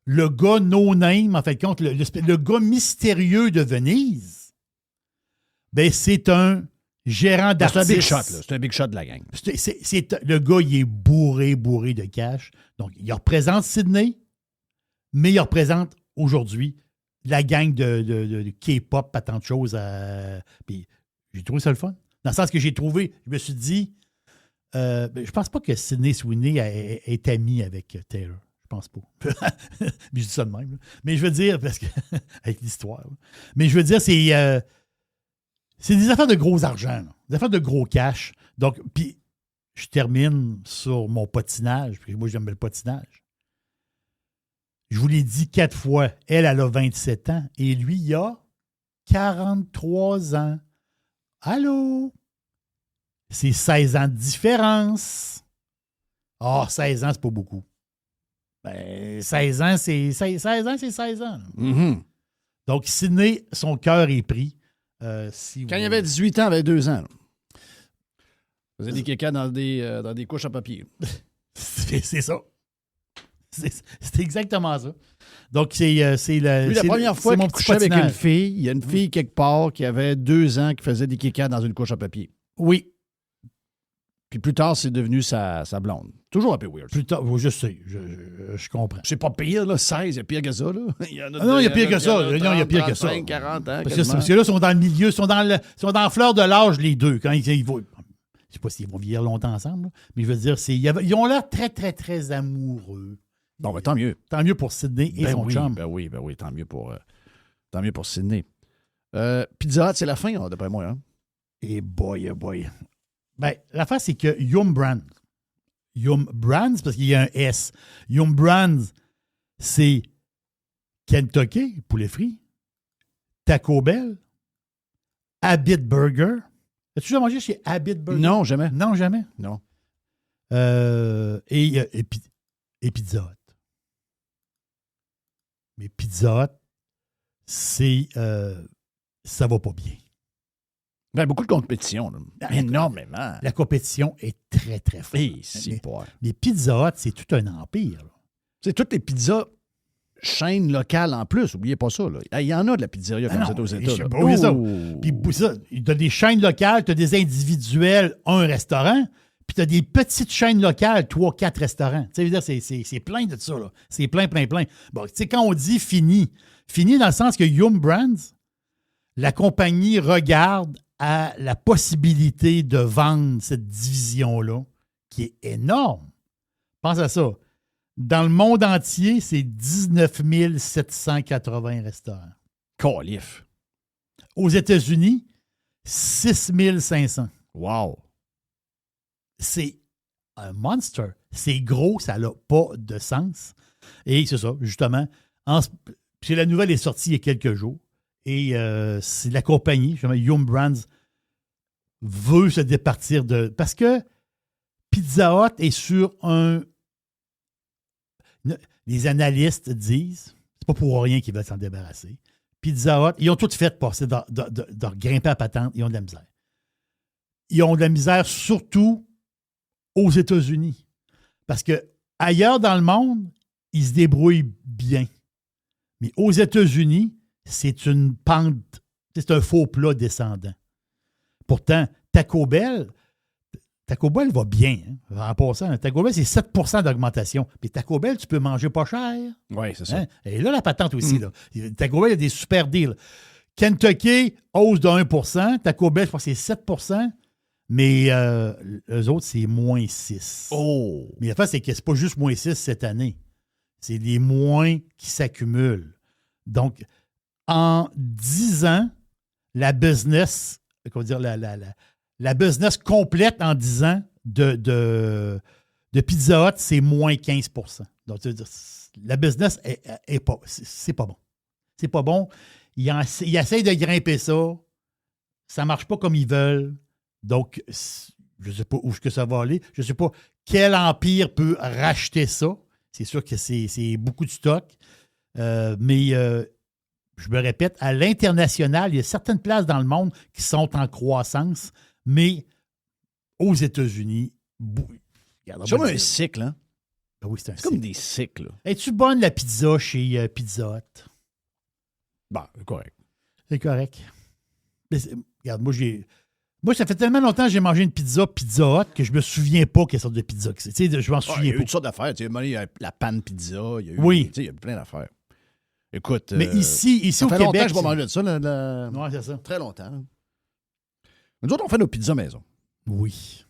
le gars no-name, en fait, compte, le gars mystérieux de Venise, ben, c'est un gérant d'artiste. C'est un big shot, là. C'est un big shot de la gang. Le gars, il est bourré de cash. Donc, il représente Sydney, mais il représente aujourd'hui la gang de K-pop, pas tant de choses. Puis, j'ai trouvé ça le fun. Dans le sens que je me suis dit, je pense pas que Sydney Sweeney est ami avec Taylor. Je pense pas. Mais je dis ça de même. Là. Mais je veux dire, parce que avec l'histoire. Là. Mais je veux dire, c'est des affaires de gros argent. Là. Des affaires de gros cash. Donc, puis je termine sur mon patinage. Puis moi, j'aime le patinage. Je vous l'ai dit 4 fois. Elle a 27 ans. Et lui, il a 43 ans. Allô? C'est 16 ans de différence. 16 ans, c'est pas beaucoup. Ben, 16 ans, c'est 16 ans. Mm-hmm. Donc, Sydney, son cœur est pris. Quand il avait 18 ans, il avait 2 ans. Il faisait des kékas dans des couches à papier. c'est ça. C'est exactement ça. Donc, c'est la première fois qu'il couchait avec une fille, il y a une fille quelque part qui avait 2 ans qui faisait des kékas dans une couche à papier. Oui. Puis plus tard, c'est devenu sa blonde. Toujours un peu weird. Plus tard, je sais, je comprends. C'est pas pire, là, 16, il y a pire que ça, là. Il y en a Non, il y a pire que ça. Non, il y a pire que ça. 35, 40 ans, Parce que là, ils sont dans le milieu, ils sont dans la fleur de l'âge, les deux. Quand ils vont... Je sais pas s'ils vont vieillir longtemps ensemble, là, mais je veux dire, ils ont l'air très, très, très amoureux. Bon, ben tant mieux. Tant mieux pour Sydney et son chum. Ben oui, tant mieux pour Sydney. Pizza Hut, c'est la fin, hein, d'après moi. Hein? Et boy, oh boy. Ben, l'affaire, c'est que Yum Brands, parce qu'il y a un S. Yum Brands, c'est Kentucky, poulet frit, Taco Bell, Habit Burger. As-tu déjà mangé chez Habit Burger? Non, jamais. Non, jamais. Non. Et Pizza Hut. Mais Pizza Hut, ça va pas bien. Ben, beaucoup de compétition. Là. Énormément. La compétition est très, très forte. Mais Pizza Hut, c'est tout un empire. C'est toutes les pizzas chaînes locales en plus. N'oubliez pas ça. Là. Il y en a de la pizzeria comme ça aux États. Oui, ça. Puis ça, tu as des chaînes locales, tu as des individuels, un restaurant, puis tu as des petites chaînes locales, 3-4 restaurants. Tu sais, c'est plein de ça. Là. C'est plein. Bon, tu sais, quand on dit fini dans le sens que Yum Brands, la compagnie regarde à la possibilité de vendre cette division-là, qui est énorme. Pense à ça. Dans le monde entier, c'est 19 780 restaurants. Calif. Aux États-Unis, 6 500. Wow. C'est un monster. C'est gros, ça n'a pas de sens. Et c'est ça, justement. La nouvelle est sortie il y a quelques jours. Et c'est la compagnie, justement, Yum Brands, veut se départir de... Parce que Pizza Hut est sur un... Les analystes disent, c'est pas pour rien qu'ils veulent s'en débarrasser. Pizza Hut, ils ont tout fait pour de grimper à patente. Ils ont de la misère. Ils ont de la misère surtout aux États-Unis. Parce que ailleurs dans le monde, ils se débrouillent bien. Mais aux États-Unis, c'est une pente, c'est un faux plat descendant. Pourtant, Taco Bell va bien. En passant, Taco Bell, c'est 7 d'augmentation. Mais Taco Bell, tu peux manger pas cher. Oui, c'est ça. Hein? Et là, la patente aussi. Là. Taco Bell, il y a des super deals. Kentucky, hausse de 1 Taco Bell, je pense que c'est 7 mais eux autres, c'est moins 6 Oh! Mais la fait, c'est que c'est pas juste moins 6 cette année. C'est des moins qui s'accumulent. Donc, en 10 ans, la business, comment dire, la business complète en 10 ans de Pizza Hut, c'est moins 15 Donc, la business est pas, c'est pas bon. C'est pas bon. Ils essayent de grimper ça. Ça marche pas comme ils veulent. Donc, je ne sais pas où est-ce que ça va aller. Je ne sais pas quel empire peut racheter ça. C'est sûr que c'est beaucoup de stock. Mais je me répète, à l'international, il y a certaines places dans le monde qui sont en croissance, mais aux États-Unis, c'est comme un cycle, hein? Ben oui, c'est comme des cycles. Es-tu bonne la pizza chez Pizza Hut? Bon, c'est correct. C'est correct. Mais regarde, moi, ça fait tellement longtemps que j'ai mangé une Pizza Hut que je me souviens pas quelle sorte de pizza que c'est. Tu sais, je m'en souviens pas. Il y a eu toutes sortes d'affaires. Il y a eu la panne pizza. Il y a eu, oui. Il y a eu plein d'affaires. Écoute. Mais ici ça au fait Québec. longtemps que je vais manger de ça. Oui, c'est ça. Très longtemps. Là. Nous autres, on fait nos pizzas maison. Oui.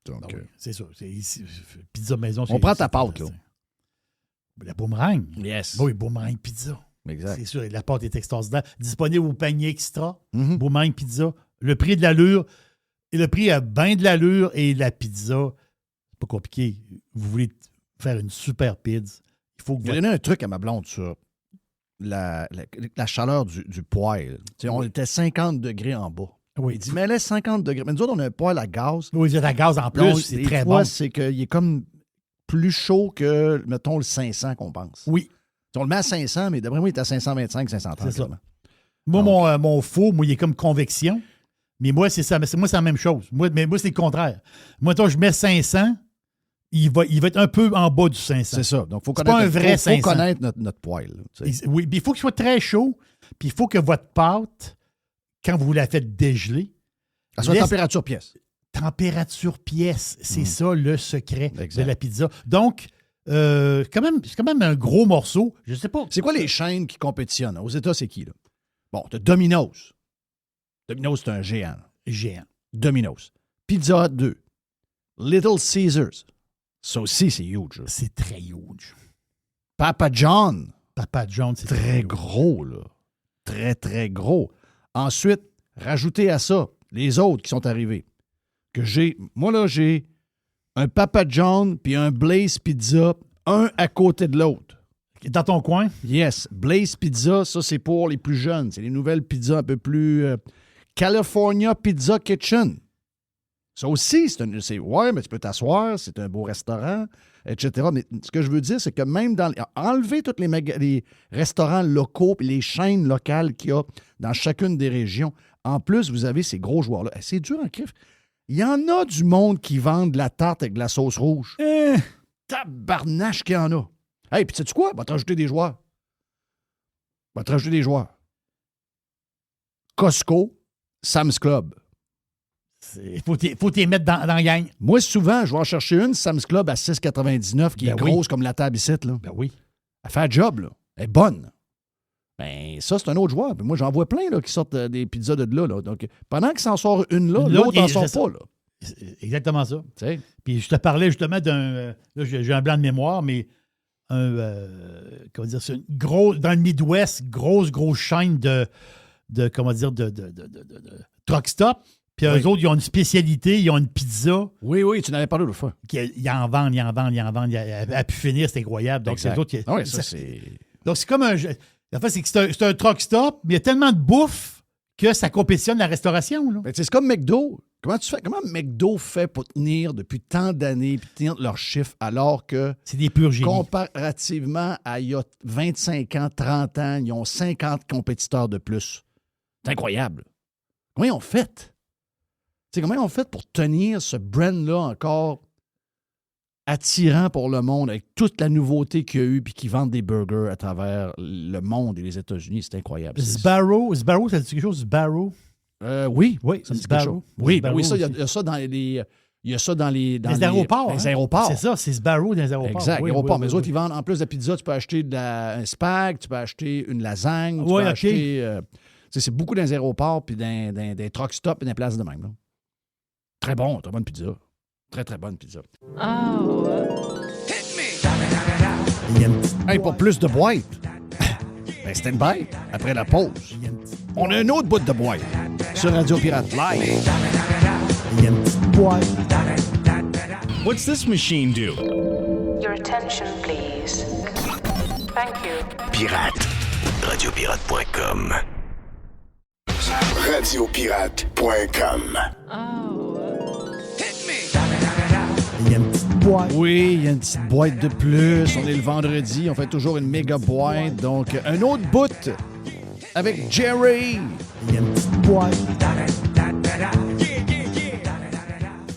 Donc, oui, c'est ça. C'est ici, pizza maison. On prend ta pâte, là. La boomerang. Yes. Oui, boomerang pizza. Exact. C'est sûr, la pâte est extraordinaire. Disponible au panier extra. Boomerang pizza. Le prix de l'allure. Et le prix a bien de l'allure et la pizza, c'est pas compliqué. Vous voulez faire une super pizza. Il faut que j'ai donné un truc à ma blonde sur la chaleur du poêle. On était 50 degrés en bas. Oui. Il dit, mais laisse 50 degrés. Mais nous autres, on a un poêle à gaz. Oui, j'ai la gaz en plus. Donc, c'est très bon. C'est qu'il est comme plus chaud que, mettons, le 500 qu'on pense. Oui. On le met à 500, mais d'après moi, il est à 525, 530. C'est ça. Moi, mon four, il est comme convection. Mais moi, c'est ça. Moi, c'est la même chose. Moi, c'est le contraire. Moi, je mets 500, il va être un peu en bas du 500. C'est ça. Donc, il faut connaître notre poêle. Oui, puis il faut qu'il soit très chaud. Puis il faut que votre pâte, quand vous la faites dégeler... À soit température pièce. température pièce. C'est ça le secret Exact. de la pizza. Donc, c'est quand même un gros morceau. Je sais pas. C'est quoi les chaînes qui compétitionnent? Aux États, c'est qui, là? Bon, t'as Domino's. Domino's, c'est un géant. Géant. Domino's. Pizza Hut 2. Little Caesars. Ça aussi, c'est huge. Là. C'est très huge. Papa John. Papa John, c'est Très huge. gros, là. Très, très gros. Ensuite, rajoutez à ça les autres qui sont arrivés. Moi, là, j'ai un Papa John puis un Blaze Pizza, un à côté de l'autre. Dans ton coin? Yes. Blaze Pizza, ça, c'est pour les plus jeunes. C'est les nouvelles pizzas un peu plus... California Pizza Kitchen. Ça aussi, ouais, mais tu peux t'asseoir, c'est un beau restaurant, etc. Mais ce que je veux dire, c'est que même enlever tous les restaurants locaux et les chaînes locales qu'il y a dans chacune des régions. En plus, vous avez ces gros joueurs-là. C'est dur en crif. Il y en a du monde qui vendent de la tarte avec de la sauce rouge. Tabarnache qu'il y en a. Hey, puis sais-tu quoi? Va te rajouter des joueurs. Costco, Sam's Club. Il faut t'y mettre dans la gang. Moi, souvent, je vais en chercher une Sam's Club à 6,99 qui est grosse comme la table ici. Là. Ben oui. Elle fait un job, là. Elle est bonne. Ben, ça, c'est un autre joueur. Puis moi, j'en vois plein là, qui sortent des pizzas de là. Donc, pendant qu'il s'en sort une là, l'autre n'en sort pas. Là. C'est exactement ça. T'sais. Puis je te parlais justement d'un... là, j'ai un blanc de mémoire, mais comment dire, c'est une grosse... Dans le Midwest, grosse chaîne de truck stop. Puis eux autres, ils ont une spécialité, ils ont une pizza. Oui, tu n'avais parlé l'autre fois. Ils en vendent. Elle a pu finir, c'est incroyable. Donc, c'est eux autres qui... Ah oui, ça, c'est... Donc, c'est comme un... En fait, c'est un truck stop, mais il y a tellement de bouffe que ça compétitionne la restauration. Là. Ben, c'est comme McDo. Comment McDo fait pour tenir depuis tant d'années puis tenir leurs chiffres alors que... C'est des purs génies. Comparativement à il y a 25 ans, 30 ans, ils ont 50 compétiteurs de plus. C'est incroyable. Comment ils ont fait? Comment ils ont fait pour tenir ce brand-là encore attirant pour le monde avec toute la nouveauté qu'il y a eu puis qui vendent des burgers à travers le monde et les États-Unis? C'est incroyable. Sbarro, ça dit quelque chose, Sbarro? Oui, ça me dit quelque chose. Oui, ça, il y a ça dans les... Il y a ça dans les aéroports. Les aéroports. C'est ça, c'est Sbarro dans les aéroports. Exact, aéroports. Mais eux autres, ils vendent, en plus de la pizza, tu peux acheter un spag, tu peux acheter une lasagne, tu peux acheter... c'est beaucoup dans les aéroports puis dans des truck stops et dans des places de même. Là. Très bonne pizza. Très, très bonne pizza. Oh. Hey, pour plus de boîtes, ben stand by après la pause. On a un autre bout de boîte sur Radio Pirate Live. Il y a une petite boîte. What's this machine do? Your attention, please. Thank you. Pirate. Radiopirate.com. Radiopirate.com. Il y a une petite boîte. Oui, il y a une petite boîte de plus. On est le vendredi. On fait toujours une méga boîte. Donc, un autre bout avec Jerry. Il y a une petite boîte.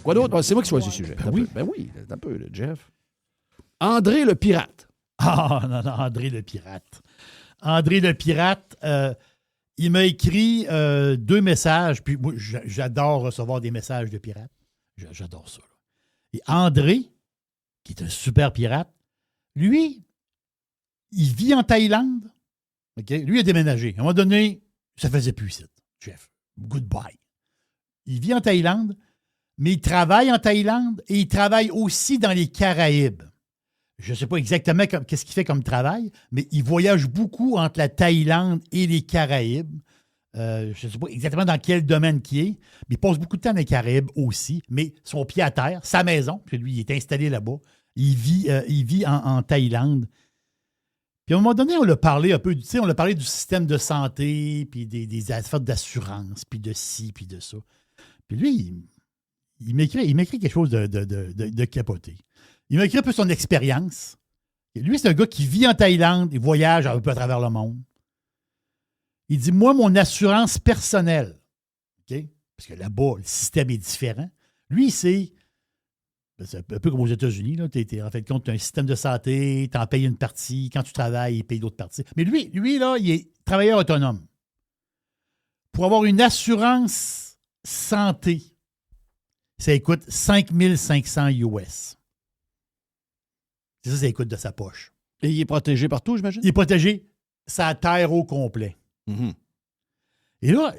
Quoi d'autre? C'est moi qui choisis le sujet. Ben oui, un peu, là, Jeff. André le pirate. Ah, non, André le pirate. André le pirate, il m'a écrit 2 messages. Puis moi, j'adore recevoir des messages de pirates. J'adore ça. Là. Et André, qui est un super pirate, lui, il vit en Thaïlande. Okay? Lui, il a déménagé. À un moment donné, ça faisait plus ici, Jeff. Goodbye. Il vit en Thaïlande, mais il travaille en Thaïlande et il travaille aussi dans les Caraïbes. Je ne sais pas exactement qu'est-ce qu'il fait comme travail, mais il voyage beaucoup entre la Thaïlande et les Caraïbes. Je ne sais pas exactement dans quel domaine qu'il est, mais il passe beaucoup de temps dans les Caraïbes aussi, mais son pied à terre, sa maison, puis lui, il est installé là-bas. Il vit en Thaïlande. Puis à un moment donné, on l'a parlé un peu, tu sais, on a parlé du système de santé, puis des affaires d'assurance, puis de ci, puis de ça. Puis lui, il m'écrit quelque chose de capoté. Il m'a écrit un peu son expérience. Et lui, c'est un gars qui vit en Thaïlande, il voyage un peu à travers le monde. Il dit, moi, mon assurance personnelle, OK? Parce que là-bas, le système est différent. Lui, c'est un peu comme aux États-Unis. En fait, tu as un système de santé, tu en payes une partie. Quand tu travailles, il paye d'autres parties. Mais lui, là, il est travailleur autonome. Pour avoir une assurance santé, ça coûte 5500 US. C'est ça coûte de sa poche. Et il est protégé partout, j'imagine? Il est protégé sa terre au complet. Mm-hmm. Et là,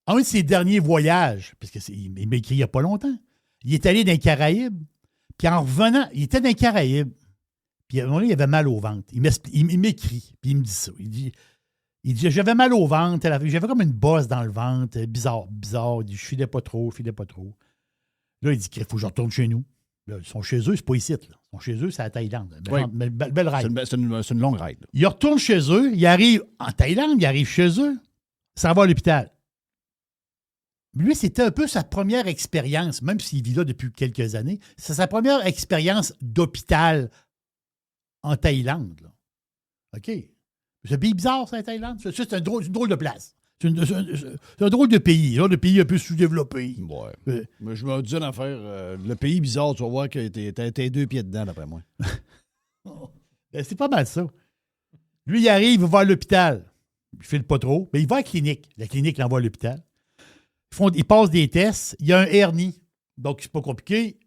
un de ses derniers voyages, parce qu'il m'a écrit il n'y a pas longtemps, il est allé dans les Caraïbes, puis en revenant, il était dans les Caraïbes, puis à un moment donné, il avait mal au ventre. Il m'écrit, puis il me dit ça. Il dit j'avais mal au ventre, j'avais comme une bosse dans le ventre, bizarre. Il dit, je filais pas trop. Là, il dit qu'il faut que je retourne chez nous. Là, ils sont chez eux, c'est pas ici. Là. Ils sont chez eux, c'est à Thaïlande. Belle ride. C'est une longue ride. Là. Il retourne chez eux, il arrive en Thaïlande, il arrive chez eux, ça va à l'hôpital. Lui, c'était un peu sa première expérience, même s'il vit là depuis quelques années, c'est sa première expérience d'hôpital en Thaïlande. Là. OK. C'est un pays bizarre, ça, la Thaïlande. C'est une drôle de place. C'est un drôle de pays. Là, le pays un peu sous-développé. Ouais. Mais je me dis une affaire. Le pays bizarre, tu vas voir que t'es 2 pieds dedans, d'après moi. C'est pas mal ça. Lui, il arrive, il va à l'hôpital. Il file pas trop. Mais il va à la clinique. La clinique l'envoie à l'hôpital. Il passe des tests. Il y a un hernie. Donc, c'est pas compliqué.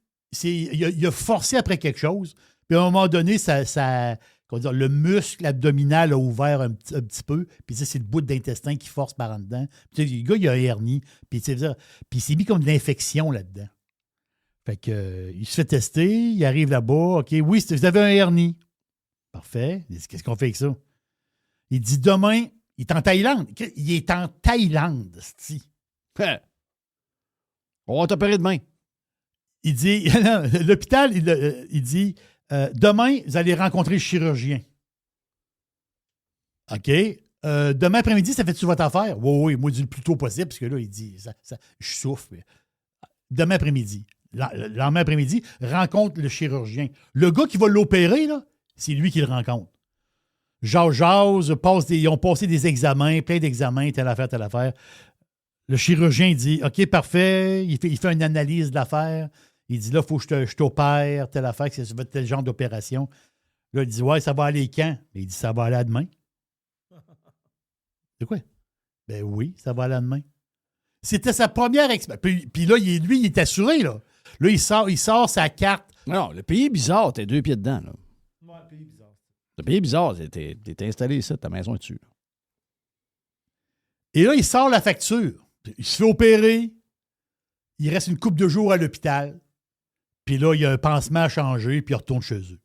Il a forcé après quelque chose. Puis à un moment donné, le muscle abdominal a ouvert un petit peu. Puis c'est le bout d'intestin qui force par en dedans. Puis le gars, il a un hernie. Puis il s'est mis comme de l'infection là-dedans. Fait que il se fait tester. Il arrive là-bas. OK, oui, vous avez un hernie. Parfait. Qu'est-ce qu'on fait avec ça? Il dit demain, il est en Thaïlande. Il est en Thaïlande, c'ti. On va t'opérer demain. Il dit, l'hôpital, il dit, demain, vous allez rencontrer le chirurgien. OK. Demain après-midi, ça fait-tu votre affaire? Oui, moi, je dis le plus tôt possible, parce que là, il dit, je souffre. Demain après-midi. Le lendemain après-midi, rencontre le chirurgien. Le gars qui va l'opérer, là, c'est lui qui le rencontre. Jase, ils ont passé des examens, plein d'examens, telle affaire. Le chirurgien dit, OK, parfait, il fait une analyse de l'affaire. Il dit, là, il faut que je t'opère, telle affaire, que ça va être tel genre d'opération. Là, il dit, ouais, ça va aller quand? Il dit, ça va aller à demain. C'est quoi? Ben oui, ça va aller à demain. C'était sa première expérience. Puis là, lui, il est assuré, là. Là, il sort sa carte. Non, le pays est bizarre, t'es 2 pieds dedans, là. Ouais, le pays est bizarre. Le pays est bizarre, t'es installé ici, ta maison est dessus. Là. Et là, il sort la facture. Il se fait opérer. Il reste une couple de jours à l'hôpital. Puis là, il y a un pansement à changer, puis il retourne chez eux.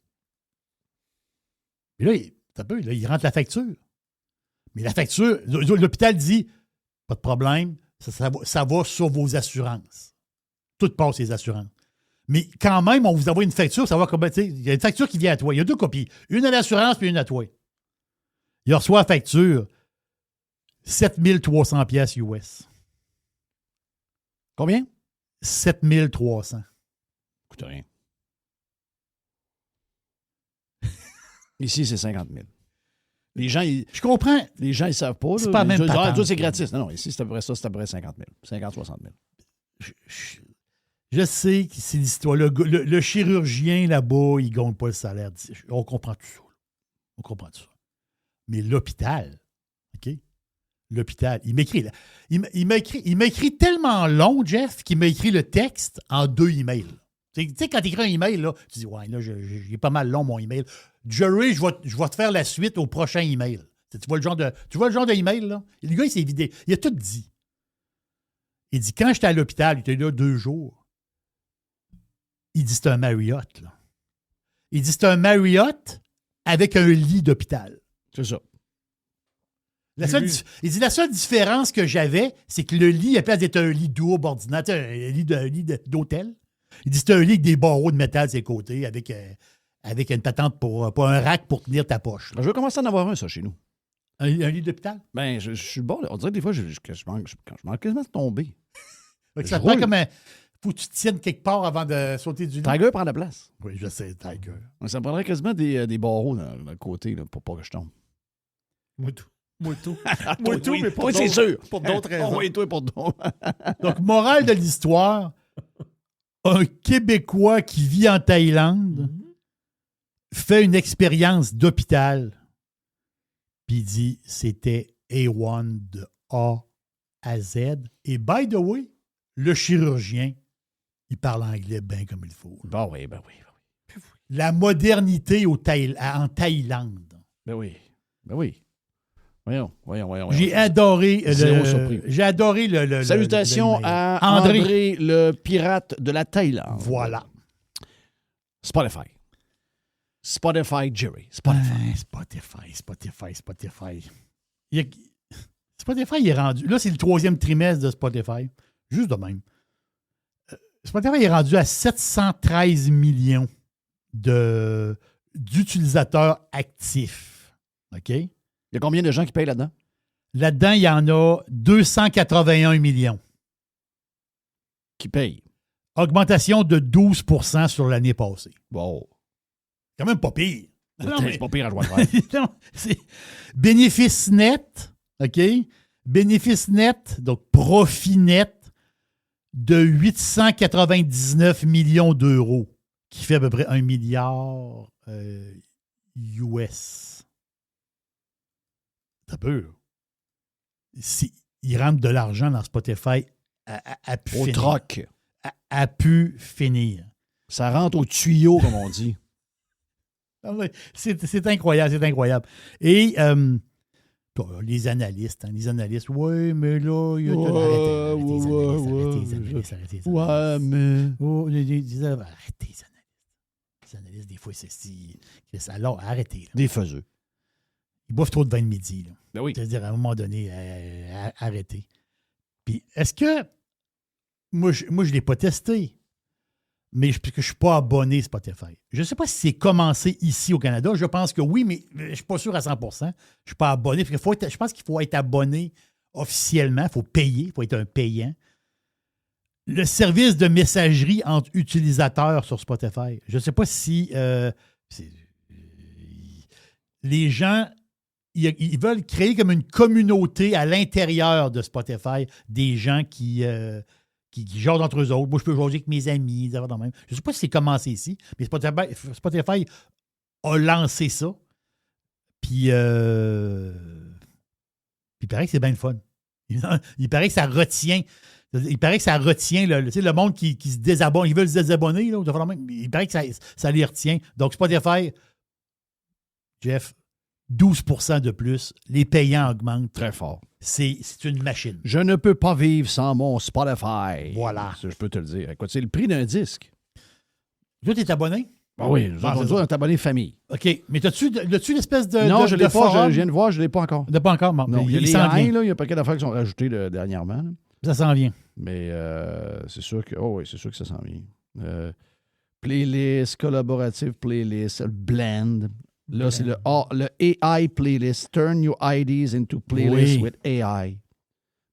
Puis là, il rentre la facture. Mais la facture, l'hôpital dit, pas de problème, ça va sur vos assurances. Tout passe les assurances. Mais quand même, on vous envoie une facture, ça va comme, il y a une facture qui vient à toi. Il y a 2 copies. Une à l'assurance, puis une à toi. Il reçoit la facture, 7300 pièces US. Combien? 7300. Coûte rien. Ici, c'est 50 000. Les gens, je comprends. Les gens, ils savent pas. C'est pas même patente. C'est gratis. Non, ici, c'est à peu près ça. C'est à peu près 50 000. 50, 60 000. Je sais que c'est l'histoire. Le chirurgien là-bas, il ne gagne pas le salaire. On comprend tout ça. On comprend tout ça. Mais l'hôpital, OK? L'hôpital, il m'écrit. Il m'a écrit tellement long, Jeff, qu'il m'a écrit le texte en 2 emails. Tu sais, quand tu écris un email, là, tu dis, ouais, là, j'ai pas mal long, mon email. Jerry, je vais te faire la suite au prochain email. Tu vois le genre d'email, là? Le gars, il s'est vidé. Il a tout dit. Il dit, quand j'étais à l'hôpital, il était là 2 jours. Il dit, c'est un Marriott, là. Il dit, c'est un Marriott avec un lit d'hôpital. C'est ça. Il dit, la seule différence que j'avais, c'est que le lit, à place d'être un lit double ordinaire, un lit d'hôtel, il dit, c'est un lit avec des barreaux de métal sur les côtés, avec une patente pour un rack pour tenir ta poche. Je veux commencer à en avoir un, ça, chez nous. Un lit d'hôpital? Ben, je suis bon. On dirait que des fois, je manque quasiment de tomber. Ça te prend comme un... Faut que tu te tiennes quelque part avant de sauter du lit. Tiger prend la place. Oui, je sais, Tiger. Ça me prendrait quasiment des barreaux dans le côté là, pour pas que je tombe. Moi tout. Moi, mais pour oui, c'est sûr. Pour d'autres raisons. Oui, toi, pour d'autres. Donc, morale de l'histoire, un Québécois qui vit en Thaïlande fait une expérience d'hôpital, puis il dit c'était A1 de A à Z. Et by the way, le chirurgien, Il parle anglais bien comme il faut. Ben oui. La modernité en Thaïlande. Ben oui. Voyons. J'ai adoré Zéro surpris. J'ai adoré le Salutations le- à André. André, le pirate de la Thaïlande. Voilà. Spotify, Jerry. Spotify. Spotify est rendu. Là, c'est le 3e trimestre de Spotify. Juste de même. Spotify est rendu à 713 millions d'utilisateurs actifs. OK? Il y a combien de gens qui payent là-dedans? Là-dedans, il y en a 281 millions. Qui payent? Augmentation de 12 % sur l'année passée. Bon. Quand même pas pire. Non, mais- C'est pas pire à jouer à faire. Non, c'est bénéfice net, OK? Bénéfice net, donc profit net de 899 millions d'euros, qui fait à peu près 1 milliard US. T'as peur. Il rentre de l'argent dans Spotify à pu Au finir. troc. A pu finir. Ça rentre au tuyau, comme on dit. Ah ouais, c'est incroyable, c'est incroyable. Et les analystes, oui, mais là, il y a arrêtez. Ouais, mais... Oh, arrêtez les analystes. Les analystes, des fois, c'est alors, arrêtez. Là. Des faiseux. Ils boivent trop de vin de midi. Là. Ben oui. C'est-à-dire, à un moment donné, arrêtez. Puis, est-ce que... Moi, je ne l'ai pas testé, mais puisque je ne suis pas abonné Spotify. Je ne sais pas si c'est commencé ici au Canada. Je pense que oui, mais je ne suis pas sûr à 100 % Je ne suis pas abonné. Je pense qu'il faut être abonné officiellement. Il faut payer. Il faut être un payant. Le service de messagerie entre utilisateurs sur Spotify. Je ne sais pas si les gens... Ils veulent créer comme une communauté à l'intérieur de Spotify, des gens qui jasent entre eux autres. Moi, je peux jaser avec mes amis. Je ne sais pas si c'est commencé ici, mais Spotify a lancé ça. Puis, il paraît que c'est bien le fun. Il paraît que ça retient. Il paraît que ça retient le monde qui se désabonne. Ils veulent se désabonner. Là, il paraît que ça les retient. Donc, Spotify, Jeff, 12 % de plus. Les payants augmentent. Très fort. C'est une machine. Je ne peux pas vivre sans mon Spotify. Voilà. Ça, je peux te le dire. Écoute, c'est le prix d'un disque. Toi, t'es abonné? Ah oui, nous Ah, c'est autres, on est abonné famille. OK. Mais as-tu l'espèce de. Non, de, je de l'ai pas. forum? Je viens de voir, je ne l'ai pas encore. De pas encore. Bon, Non, il y a il les s'en high, vient. là, il y a un paquet d'affaires qui sont rajoutées dernièrement. Là. Ça s'en vient. Mais c'est sûr que. Oh oui, c'est sûr que ça s'en vient. Playlist, collaborative playlist, blend. Là, c'est le AI playlist. Turn your IDs into playlists with AI.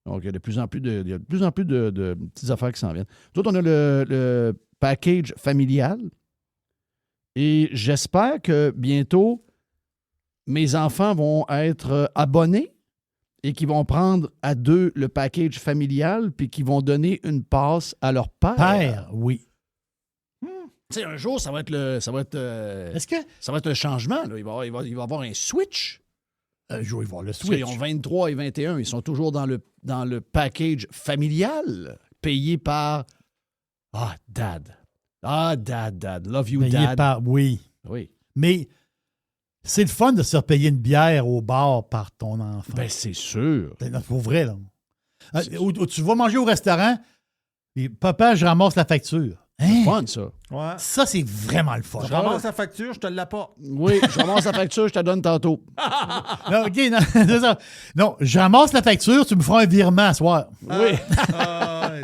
Donc, il y a de plus en plus de petites affaires qui s'en viennent. Nous autres, on a le package familial. Et j'espère que bientôt, mes enfants vont être abonnés et qu'ils vont prendre à deux le package familial puis qu'ils vont donner une passe à leur père. Père, oui. Tu sais, un jour, ça va être Est-ce que. ça va être un changement. Là. Il va y avoir un switch. Je vais voir le Parce qu'ils Switch. ont 23 et 21. Ils sont toujours dans le package familial payé par Dad. Dad. Love you, Payé Dad. par. Oui. Oui. Mais c'est le fun de se repayer une bière au bar par ton enfant. Ben, c'est sûr. C'est pour vrai, là. Ou tu vas manger au restaurant, et papa, je ramasse la facture. Hein? Fun, ça. Ouais. Ça, c'est vraiment le fun. Je ramasse la facture, je te l'apporte. Oui, je ramasse la facture, je te la donne tantôt. Non, OK, non, c'est ça. Non, je ramasse la facture, tu me feras un virement à soir. Oui. Ouais,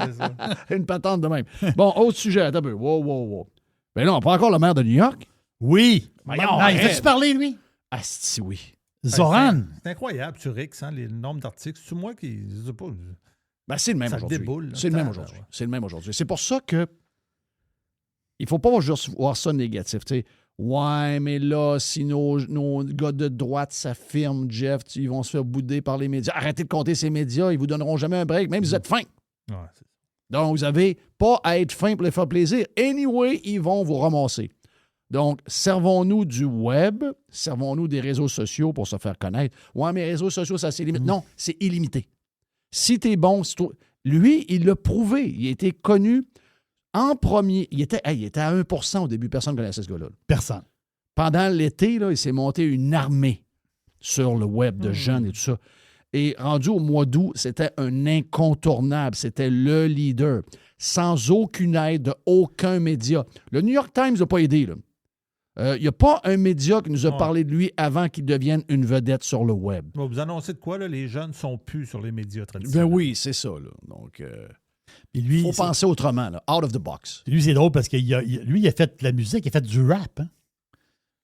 c'est ça. Une patente de même. Bon, autre sujet. Attends un peu. Wow. Ben non, pas encore le maire de New York. Oui. Voyons, Il arrête. fait-tu parler, lui? Ah, si, oui. Zoran. C'est incroyable, tu Rix, hein, le nombre d'articles. C'est moi qui. Je sais pas. Ben, c'est le même Ça aujourd'hui. déboule, là. C'est le même Ah, aujourd'hui. ouais. C'est le même aujourd'hui. C'est pour ça que il ne faut pas juste voir ça négatif. Tu sais, ouais, mais là, si nos gars de droite s'affirment, Jeff, ils vont se faire bouder par les médias. Arrêtez de compter ces médias, ils vous donneront jamais un break, même si vous êtes fin. Ouais, Donc, vous n'avez pas à être fin pour les faire plaisir. Anyway, ils vont vous ramasser. Donc, servons-nous du web, servons-nous des réseaux sociaux pour se faire connaître. Ouais, mais les réseaux sociaux, ça, c'est limité. Non, c'est illimité. Si t'es bon, lui, il l'a prouvé. Il a été connu En premier, il était à 1% au début. Personne ne connaissait ce gars-là. Personne. Pendant l'été, là, il s'est monté une armée sur le web de jeunes et tout ça. Et rendu au mois d'août, c'était un incontournable. C'était le leader. Sans aucune aide de aucun média. Le New York Times n'a pas aidé, là. Il n'y a pas un média qui nous a parlé de lui avant qu'il devienne une vedette sur le web. Bon, vous annoncez de quoi, là? Les jeunes ne sont plus sur les médias traditionnels. Ben oui, c'est ça, là. Donc, il faut penser autrement, là. Out of the box. Lui, c'est drôle parce qu'il il a fait de la musique, il a fait du rap. Hein?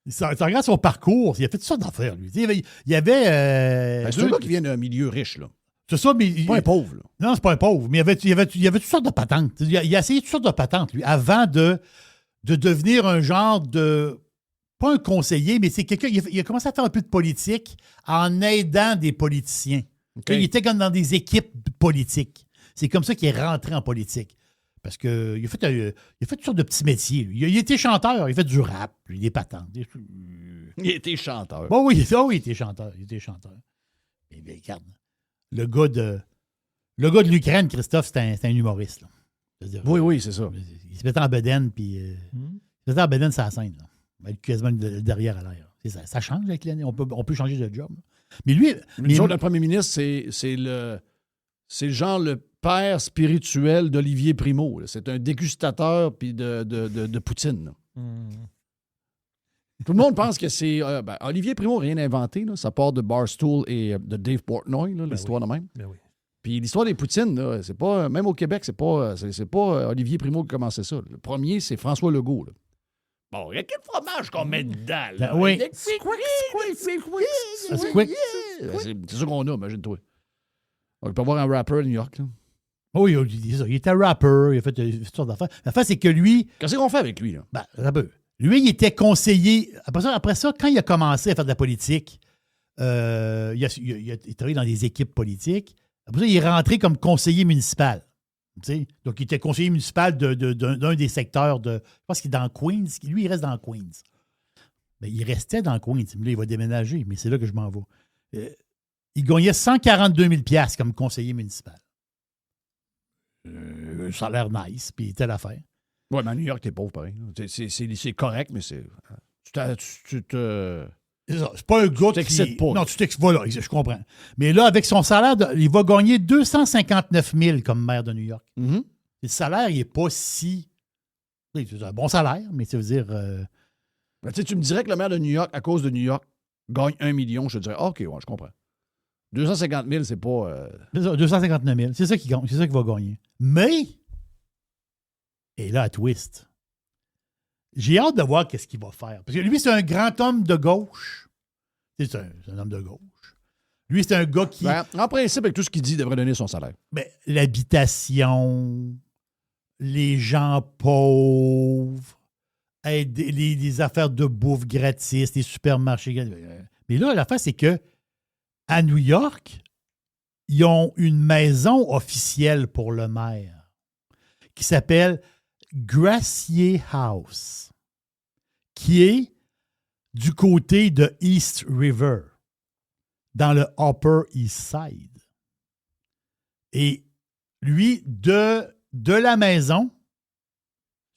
Tu regardes son parcours, il a fait toutes sortes d'affaires, lui. Il y avait... C'est un gars qui vient d'un milieu riche, là. C'est ça, mais... C'est pas un pauvre, là. Non, c'est pas un pauvre, mais il y avait toutes sortes de patentes. Il a essayé toutes sortes de patentes, lui, avant de devenir un genre de... Pas un conseiller, mais c'est quelqu'un... Il a commencé à faire un peu de politique en aidant des politiciens. Okay. Il était comme dans des équipes politiques. C'est comme ça qu'il est rentré en politique. Parce qu'il a fait toutes sortes de petits métiers. Lui. Il était chanteur, il a fait du rap, lui, des patentes. Il était chanteur. Bon, oui, il était chanteur. Mais regarde, le gars de l'Ukraine, Christophe, c'est un humoriste. Là. Oui, c'est ça. Il se mettait en bedaine, puis il se mettait en bedaine sur la scène. Là. Avec quasiment derrière à l'air. Ça change avec l'année. On peut changer de job. Là. Mais lui... le premier ministre, c'est le genre le père spirituel d'Olivier Primo. Là. C'est un dégustateur puis de poutine. Tout le monde pense que c'est... Olivier Primo n'a rien inventé. Là. Ça part de Barstool et de Dave Portnoy, là, l'histoire de même. Ben oui. Puis l'histoire des poutines, là, c'est pas... Même au Québec, c'est pas Olivier Primo qui a commencé ça. Le premier, c'est François Legault. Là. Bon, il y a quel fromage qu'on met dedans? Là? Ben oui. C'est ça qu'on a, imagine-toi. On peut avoir un rapper à New York. Là. Oui, il était rapper, il a fait toutes sortes d'affaires. L'affaire, c'est que lui... Qu'est-ce qu'on fait avec lui? Là? Lui, il était conseiller. Après ça, quand il a commencé à faire de la politique, il travaillait dans des équipes politiques. Après ça, il est rentré comme conseiller municipal. T'sais? Donc, il était conseiller municipal d'un des secteurs de... Je pense qu'il est dans Queens. Lui, il reste dans Queens. Mais il restait dans Queens. Là, il va déménager, mais c'est là que je m'en vais. Il gagnait 142 000 $ comme conseiller municipal. Ça a l'air nice, puis telle affaire. Oui, mais à New York, t'es pauvre, pareil. C'est correct, mais c'est... Tu te... C'est pas un gars qui... pas. Non, voilà, je comprends. Mais là, avec son salaire, il va gagner 259 000 comme maire de New York. Mm-hmm. Le salaire, il n'est pas si... Oui, c'est un bon salaire, mais ça veut dire... tu me dirais que le maire de New York, à cause de New York, gagne 1 million, je te dirais, OK, ouais, je comprends. 250 000, c'est pas... C'est ça, 259 000, c'est ça qu'il gagne, c'est ça qu'il va gagner. Mais, et là, à twist, j'ai hâte de voir qu'est-ce qu'il va faire. Parce que lui, c'est un grand homme de gauche. C'est un homme de gauche. Lui, c'est un gars qui... en principe, avec tout ce qu'il dit, il devrait donner son salaire. L'habitation, les gens pauvres, les affaires de bouffe gratis, les supermarchés. Mais là, l'affaire, c'est que à New York, ils ont une maison officielle pour le maire qui s'appelle Gracier House, qui est du côté de East River, dans le Upper East Side. Et lui, de la maison,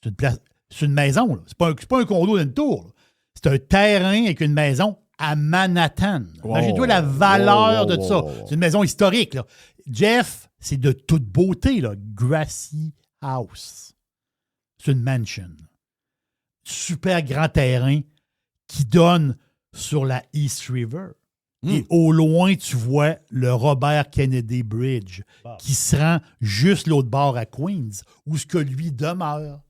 c'est une maison, là. C'est pas un condo d'une tour, là. C'est un terrain avec une maison à Manhattan. Imagine-toi la valeur de tout ça. C'est une maison historique, là. Jeff, c'est de toute beauté, là. Gracie House. C'est une mansion. Super grand terrain qui donne sur la East River. Et au loin, tu vois le Robert Kennedy Bridge qui se rend juste l'autre bord à Queens, où ce que lui demeure.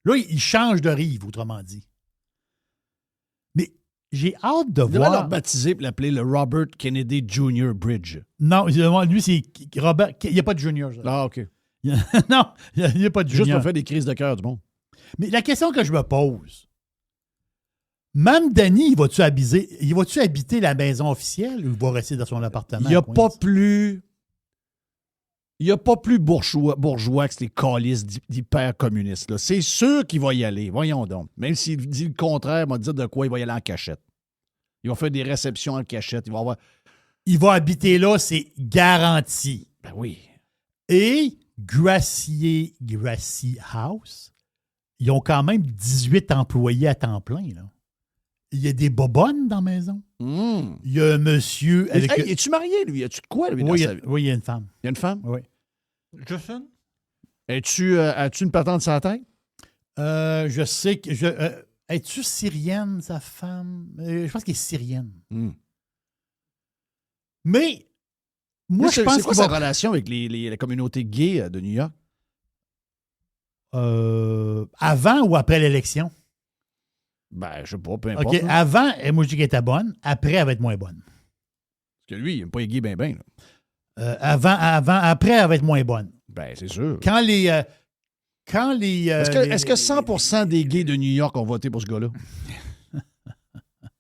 Là, il change de rive, autrement dit. Mais j'ai hâte de voir... Il devrait le baptiser et l'appeler le Robert Kennedy Jr. Bridge. Non, lui, c'est Robert... Il n'y a pas de junior. Ça. Ah, OK. Non, il n'y a pas de junior. Juste pour faire des crises de cœur du monde. Mais la question que je me pose, Mme Danny, il va-tu habiter la maison officielle ou il va rester dans son appartement? Il n'y a pas plus... Il n'y a pas plus bourgeois que ces calices d'hyper-communistes. Là. C'est sûr qu'il va y aller. Voyons donc. Même s'il dit le contraire, il va dire de quoi il va y aller en cachette. Il va faire des réceptions en cachette. Il va habiter là, c'est garanti. Ben oui. Et Gracie House, ils ont quand même 18 employés à temps plein. Là. Il y a des bobonnes dans la maison. Il y a un monsieur... Hey, es-tu marié, lui? As-tu de quoi, lui, dans sa vie? Oui, il y a une femme. Il y a une femme? Oui. Justin? As-tu une patente sur la tête? Je sais que... es-tu syrienne, sa femme? Je pense qu'elle est syrienne. Mais... Moi, je pense c'est quoi sa relation avec la communauté gay de New York? Avant ou après l'élection? Ben, je sais pas, peu importe. OK, avant, moi, je dis qu'elle était bonne. Après, elle va être moins bonne. Parce que lui, il n'aime pas les gays ben. Après, elle va être moins bonne. Ben, c'est sûr. Quand les... Est-ce que 100% des gays de New York ont voté pour ce gars-là?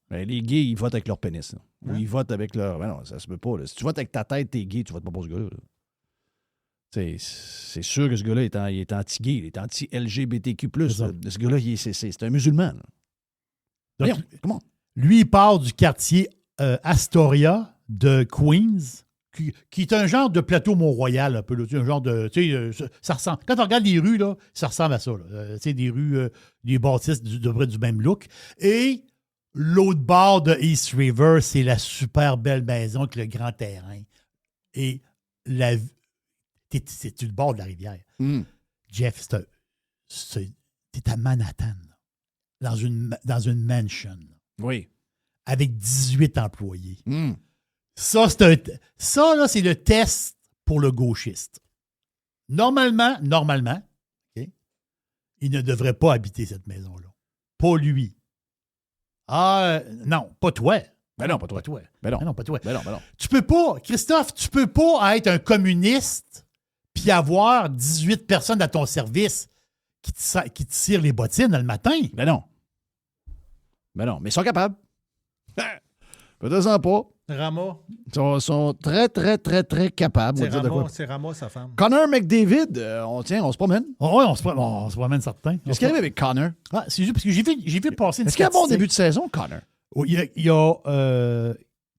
Ben, les gays, ils votent avec leur pénis. Là. Ou ils votent avec leur... Ben non, ça se peut pas. Là. Si tu votes avec ta tête, t'es gay, tu votes pas pour ce gars-là. C'est sûr que ce gars-là il est anti-gay, il est anti-LGBTQ+. Ce gars-là, c'est un musulman. Là. Donc, voyons, comment? Lui, il part du quartier Astoria de Queens, qui est un genre de plateau Mont-Royal, un peu. Là, un genre de... ça ressemble... Quand on regarde les rues, là, ça ressemble à ça. Des rues, des bâtisses de près du même look. Et... L'autre bord de East River, c'est la super belle maison avec le grand terrain. Et c'est le bord de la rivière. Jeff, t'es à Manhattan, dans une mansion. Oui. Avec 18 employés. Ça, là, c'est le test pour le gauchiste. Normalement, okay, il ne devrait pas habiter cette maison-là. Pas lui. Non, pas toi. Ben non, pas toi. Ben non, pas toi. Ben non. Tu peux pas, Christophe, tu peux pas être un communiste puis avoir 18 personnes à ton service qui te tirent les bottines le matin. Ben non, mais ils sont capables. Peut-être pas. Rama. Ils sont très, très, très, très capables. C'est Rama, sa femme. Connor McDavid, on se promène. Oui, on se promène certain. Qu'est-ce qui arrive avec Connor? C'est juste parce que j'ai vu passer une Est-ce qu'il y a un bon début de saison, Connor? Il y a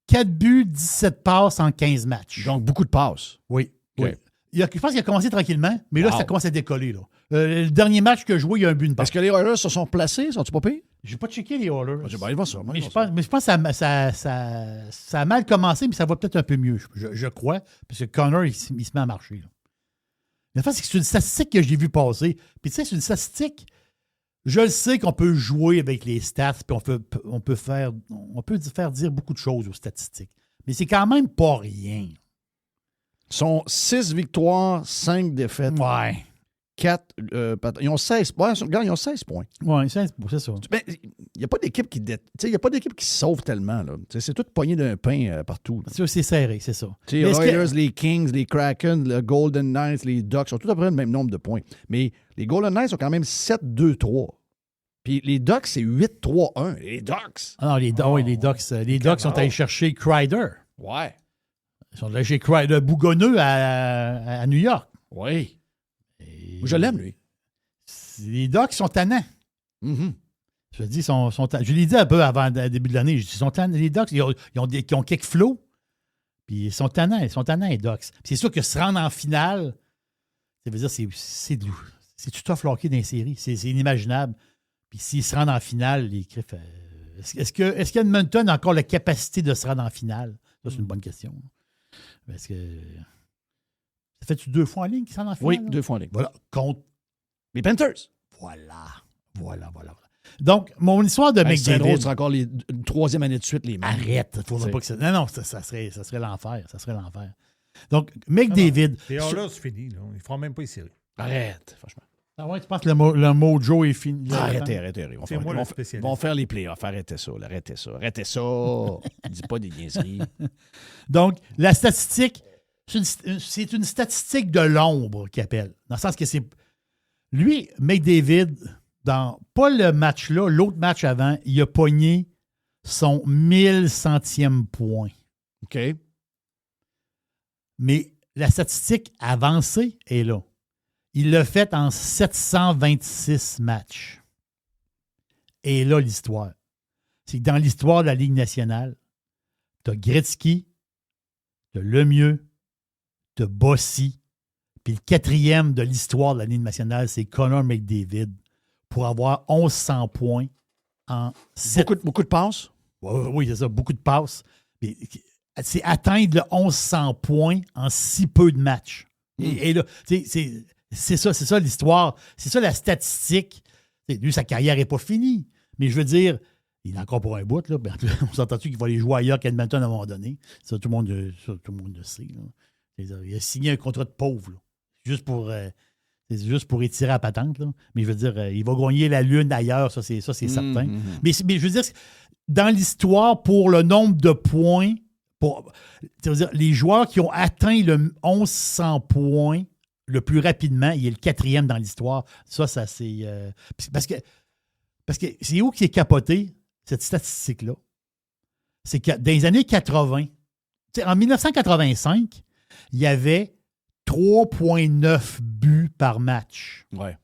4 buts, 17 passes en 15 matchs. Donc, beaucoup de passes. Oui. Okay. Je pense qu'il a commencé tranquillement, mais là, ça commence à décoller. Là. Le dernier match qu'il a joué, il y a un but, une passe. Est-ce que les Oilers se sont placés? Sont-ils pas payés? Je n'ai pas checké les Oilers. Je vais voir ça. Mais je pense que ça a mal commencé, mais ça va peut-être un peu mieux, je crois, parce que Connor, il se met à marcher. Là. Mais en fait, c'est une statistique que j'ai vu passer. Puis tu sais, c'est une statistique... Je le sais qu'on peut jouer avec les stats, puis on peut faire dire beaucoup de choses aux statistiques. Mais c'est quand même pas rien. Ils sont 6 victoires, 5 défaites. Ouais. 4. Ils ont 16 points. Ils ont 16 points. Oui, c'est ça. Mais il n'y a pas d'équipe qui se sauve tellement. Là. C'est tout pogné d'un pain partout. C'est serré, c'est ça. Les Oilers, les Kings, les Kraken, les Golden Knights, les Ducks ont tout à peu près le même nombre de points. Mais les Golden Knights ont quand même 7-2-3. Puis les Ducks, c'est 8-3-1. Les Ducks. Ah non, les Ducks sont allés chercher Kreider. Ouais. Ils sont allés chercher Kreider bougonneux à New York. Oui. Je l'aime, lui. Les Ducks sont tannants. Mm-hmm. Je dis, je l'ai dit un peu avant le début de l'année. Ils sont tannants, les Ducks. Ils ont quelques flots. Puis ils sont tannants, les Ducks. Puis c'est sûr que se rendre en finale, ça veut dire c'est du tough hockey dans les séries. C'est inimaginable. Puis s'ils se rendent en finale, les Griffes... Est-ce qu'Edmonton a encore la capacité de se rendre en finale? Ça, c'est une bonne question. Parce que... Ça fait-tu 2 fois en ligne qu'ils se rendent en finale? Oui, là? 2 fois en ligne. Voilà, contre... Les Panthers. Voilà. Donc, mon histoire de McDavid... C'est encore une 3e année de suite, les mêmes. Arrête, il ne faudrait pas que ça... Non, ça serait l'enfer. Ça serait l'enfer. Donc, McDavid... Les Oilers, c'est fini. Là. Ils ne feront même pas les séries. Arrête, franchement. Ah ouais, tu penses que le mojo est fini? Arrêtez. C'est moi le spécialiste. Vont faire les playoffs. Arrêtez ça. Dis pas des niaiseries. Donc, la statistique, c'est une statistique de l'ombre qu'il appelle. Dans le sens que c'est... Lui, McDavid, dans pas le match-là, l'autre match avant, il a pogné son 1100e point. OK. Mais la statistique avancée est là. Il l'a fait en 726 matchs. Et là, l'histoire. C'est que dans l'histoire de la Ligue nationale, tu as Gretzky, tu as Lemieux, tu as Bossy, Puis le 4e de l'histoire de la Ligue nationale, c'est Connor McDavid pour avoir 1100 points en 7... Beaucoup de passes? Oui, c'est ça, beaucoup de passes. Mais c'est atteindre le 1100 points en si peu de matchs. Et là, c'est ça l'histoire. C'est ça la statistique. Lui, sa carrière n'est pas finie. Mais je veux dire, il est encore pour un bout. Là. On s'entend-tu qu'il va aller jouer ailleurs qu'Edmonton à un moment donné? Ça, tout le monde le sait. Là. Il a signé un contrat de pauvre. Là. Juste pour étirer la patente. Là. Mais je veux dire, il va gagner la lune ailleurs, ça c'est certain. Mais je veux dire, dans l'histoire, pour le nombre de points, les joueurs qui ont atteint le 1100 points le plus rapidement, il est le 4e dans l'histoire. Ça c'est... parce que c'est où qui est capoté, cette statistique-là? C'est que dans les années 80, en 1985, il y avait 3,9 buts par match. Ouais.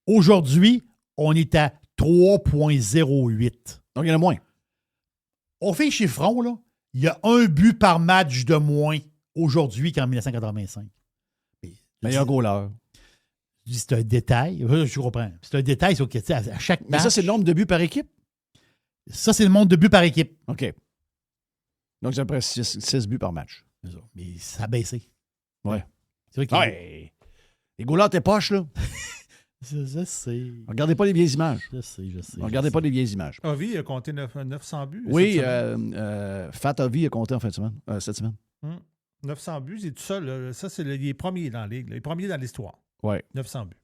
Aujourd'hui, on est à 3,08. Donc, il y en a moins. On fait un chiffron, là. Il y a 1 but par match de moins aujourd'hui qu'en 1985. Meilleur goaler. C'est un détail. Je comprends. C'est un détail sur à chaque match. Mais ça, c'est le nombre de buts par équipe? Ça, c'est le nombre de buts par équipe. OK. Donc, j'ai à peu près 6 buts par match. C'est ça. Mais ça a baissé. Ouais. C'est vrai qu'il les goalers, t'es poches, là. Je sais. Regardez pas les vieilles images. Je sais. Regardez pas les vieilles images. Ovi a compté 900 buts. Oui, Fat Ovi a compté en fin de semaine, cette semaine. 900 buts, c'est tout ça. Là. Ça, c'est les premiers dans la Ligue. Les premiers dans l'histoire. Oui. 900 buts.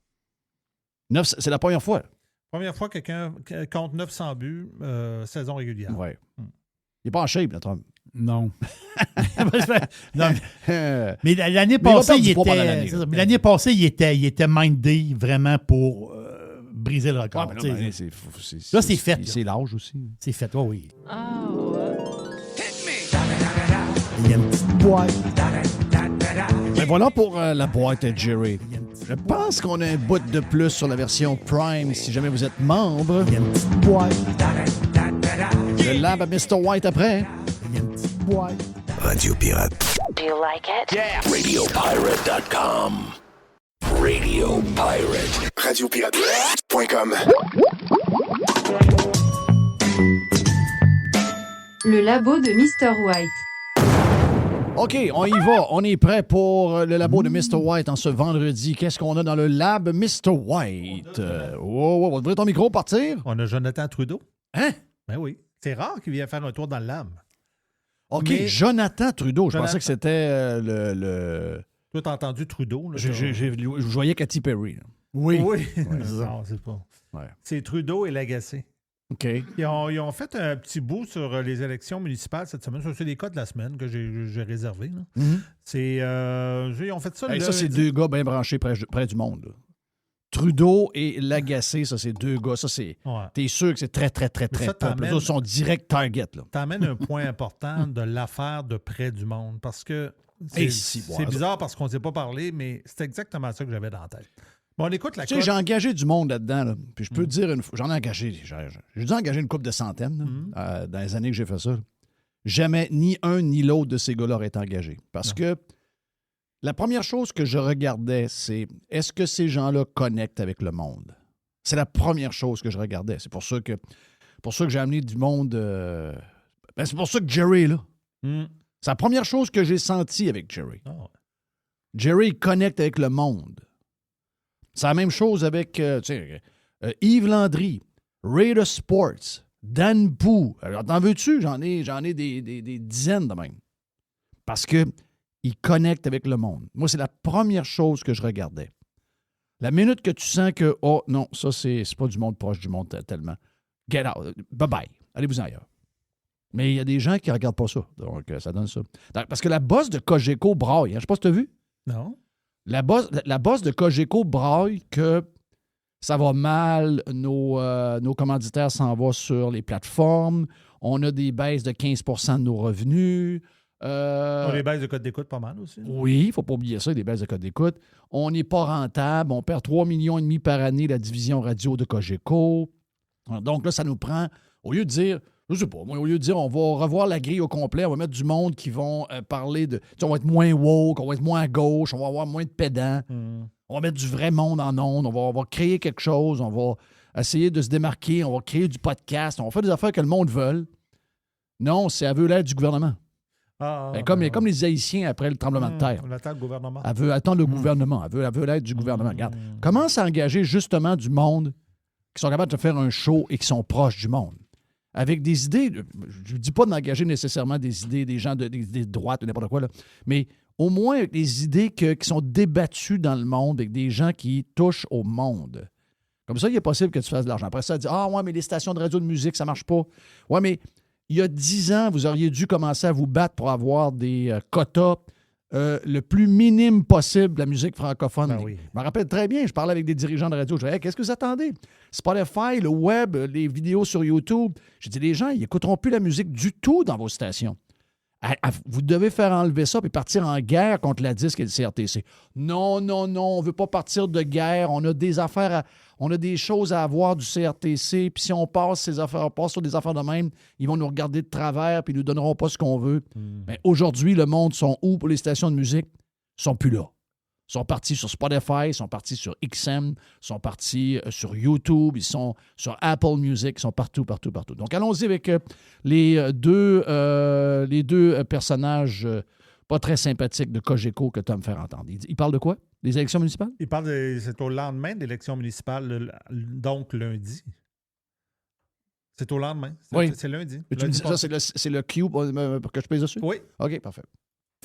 C'est la première fois. Première fois que quelqu'un compte 900 buts, saison régulière. Oui. Il n'est pas en shape, notre homme. Non. Mais l'année passée, il était mindé vraiment pour briser le record. Ouais, là, c'est fait. C'est l'âge aussi. C'est fait, oui. Hit me! Il y a une petite boîte. Ben voilà pour la boîte à Jerry. Je pense qu'on a un bout de plus sur la version Prime si jamais vous êtes membre. Il y a une petite boîte. Le lab à Mr. White après. Il y a une petite boîte. Radio Pirate. Do you like it? Yeah. RadioPirate.com. Radio Pirate. RadioPirate.com. Le labo de Mr. White. OK, on y va. On est prêt pour le labo de Mr. White en ce vendredi. Qu'est-ce qu'on a dans le lab Mr. White? On va ouvrir ton micro, partir. On a Jonathan Trudeau. Hein? Ben oui. C'est rare qu'il vienne faire un tour dans le lab. OK, Mais Jonathan Trudeau. Je pensais que c'était le... Toi, t'as entendu Trudeau? Là, je voyais Katy Perry. Là. Oui. Non, c'est pas. Ouais. C'est Trudeau et Lagacé. OK. Ils ont fait un petit bout sur les élections municipales cette semaine. C'est les cas de la semaine que j'ai réservés. Ils ont fait ça. Hey, ça, c'est deux gars bien branchés près du monde. Là. Trudeau et Lagacé, ça, c'est deux gars. Ça, c'est. Ouais. T'es sûr que c'est très, très, très, très top. Les autres sont direct target. T'amènes un point important de l'affaire de près du monde. Parce que c'est bizarre parce qu'on ne s'est pas parlé, mais c'est exactement ça que j'avais dans la tête. Bon, on écoute la j'ai engagé du monde là-dedans. Là. Puis je peux te dire, j'en ai engagé. J'ai dû engager une couple de centaines dans les années que j'ai fait ça. Jamais ni un ni l'autre de ces gars-là auraient été engagés. Parce que la première chose que je regardais, c'est est-ce que ces gens-là connectent avec le monde? C'est la première chose que je regardais. C'est pour ça que j'ai amené du monde. C'est pour ça que Jerry est là. C'est la première chose que j'ai sentie avec Jerry. Oh. Jerry connecte avec le monde. C'est la même chose avec Yves Landry, Raider Sports, Dan Pou. Alors, t'en veux-tu? J'en ai des dizaines de même. Parce qu'il connecte avec le monde. Moi, c'est la première chose que je regardais. La minute que tu sens que, oh non, ça, c'est pas du monde proche du monde tellement. Get out. Bye-bye. Allez-vous ailleurs. Mais il y a des gens qui ne regardent pas ça. Donc, ça donne ça. Parce que la boss de Cogeco braille. Hein? Je ne sais pas si tu as vu. Non. La boss de Cogeco braille que ça va mal, nos commanditaires s'en vont sur les plateformes, on a des baisses de 15 % de nos revenus. On a des baisses de code d'écoute pas mal aussi. Oui, il ne faut pas oublier ça, des baisses de code d'écoute. On n'est pas rentable, on perd 3,5 millions par année la division radio de Cogeco. Donc là, ça nous prend, au lieu de dire Je sais pas. Moi, au lieu de dire on va revoir la grille au complet, on va mettre du monde qui vont parler de. On va être moins woke, on va être moins à gauche, on va avoir moins de pédants. On va mettre du vrai monde en ondes, on va créer quelque chose, on va essayer de se démarquer, on va créer du podcast, on va faire des affaires que le monde veut. Non, c'est elle veut l'aide du gouvernement. Comme les Haïtiens après le tremblement de terre. On attend le gouvernement. Elle veut attendre le gouvernement. Elle veut l'aide du gouvernement. Regarde, commence à engager justement du monde qui sont capables de faire un show et qui sont proches du monde. Avec des idées, je ne dis pas d'engager nécessairement des idées des gens des idées de droite ou n'importe quoi, là, mais au moins avec des idées qui sont débattues dans le monde, avec des gens qui touchent au monde. Comme ça, il est possible que tu fasses de l'argent. Après ça, tu dis, ouais, mais les stations de radio de musique, ça ne marche pas. Ouais, mais il y a 10 ans, vous auriez dû commencer à vous battre pour avoir des quotas le plus minime possible de la musique francophone. Ben oui. Je me rappelle très bien, je parlais avec des dirigeants de radio. Je disais, qu'est-ce que vous attendez? Spotify, le web, les vidéos sur YouTube. J'ai dit, les gens, ils n'écouteront plus la musique du tout dans vos stations. Vous devez faire enlever ça et partir en guerre contre la disque et le CRTC. Non, on ne veut pas partir de guerre. On a des affaires, on a des choses à avoir du CRTC. Puis si on passe sur des affaires de même, ils vont nous regarder de travers puis ils ne nous donneront pas ce qu'on veut. Mais aujourd'hui, le monde sont où pour les stations de musique? Ils sont plus là. Ils sont partis sur Spotify, ils sont partis sur XM, ils sont partis sur YouTube, ils sont sur Apple Music, ils sont partout. Donc, allons-y avec les deux personnages pas très sympathiques de Cogeco que Tom fait entendre. Il parle de quoi? Des élections municipales? Il parle c'est au lendemain de l'élection municipale, donc lundi. C'est au lendemain. C'est lundi. Tu me dis ça, c'est le cue pour que je pèse dessus? Oui. OK, parfait.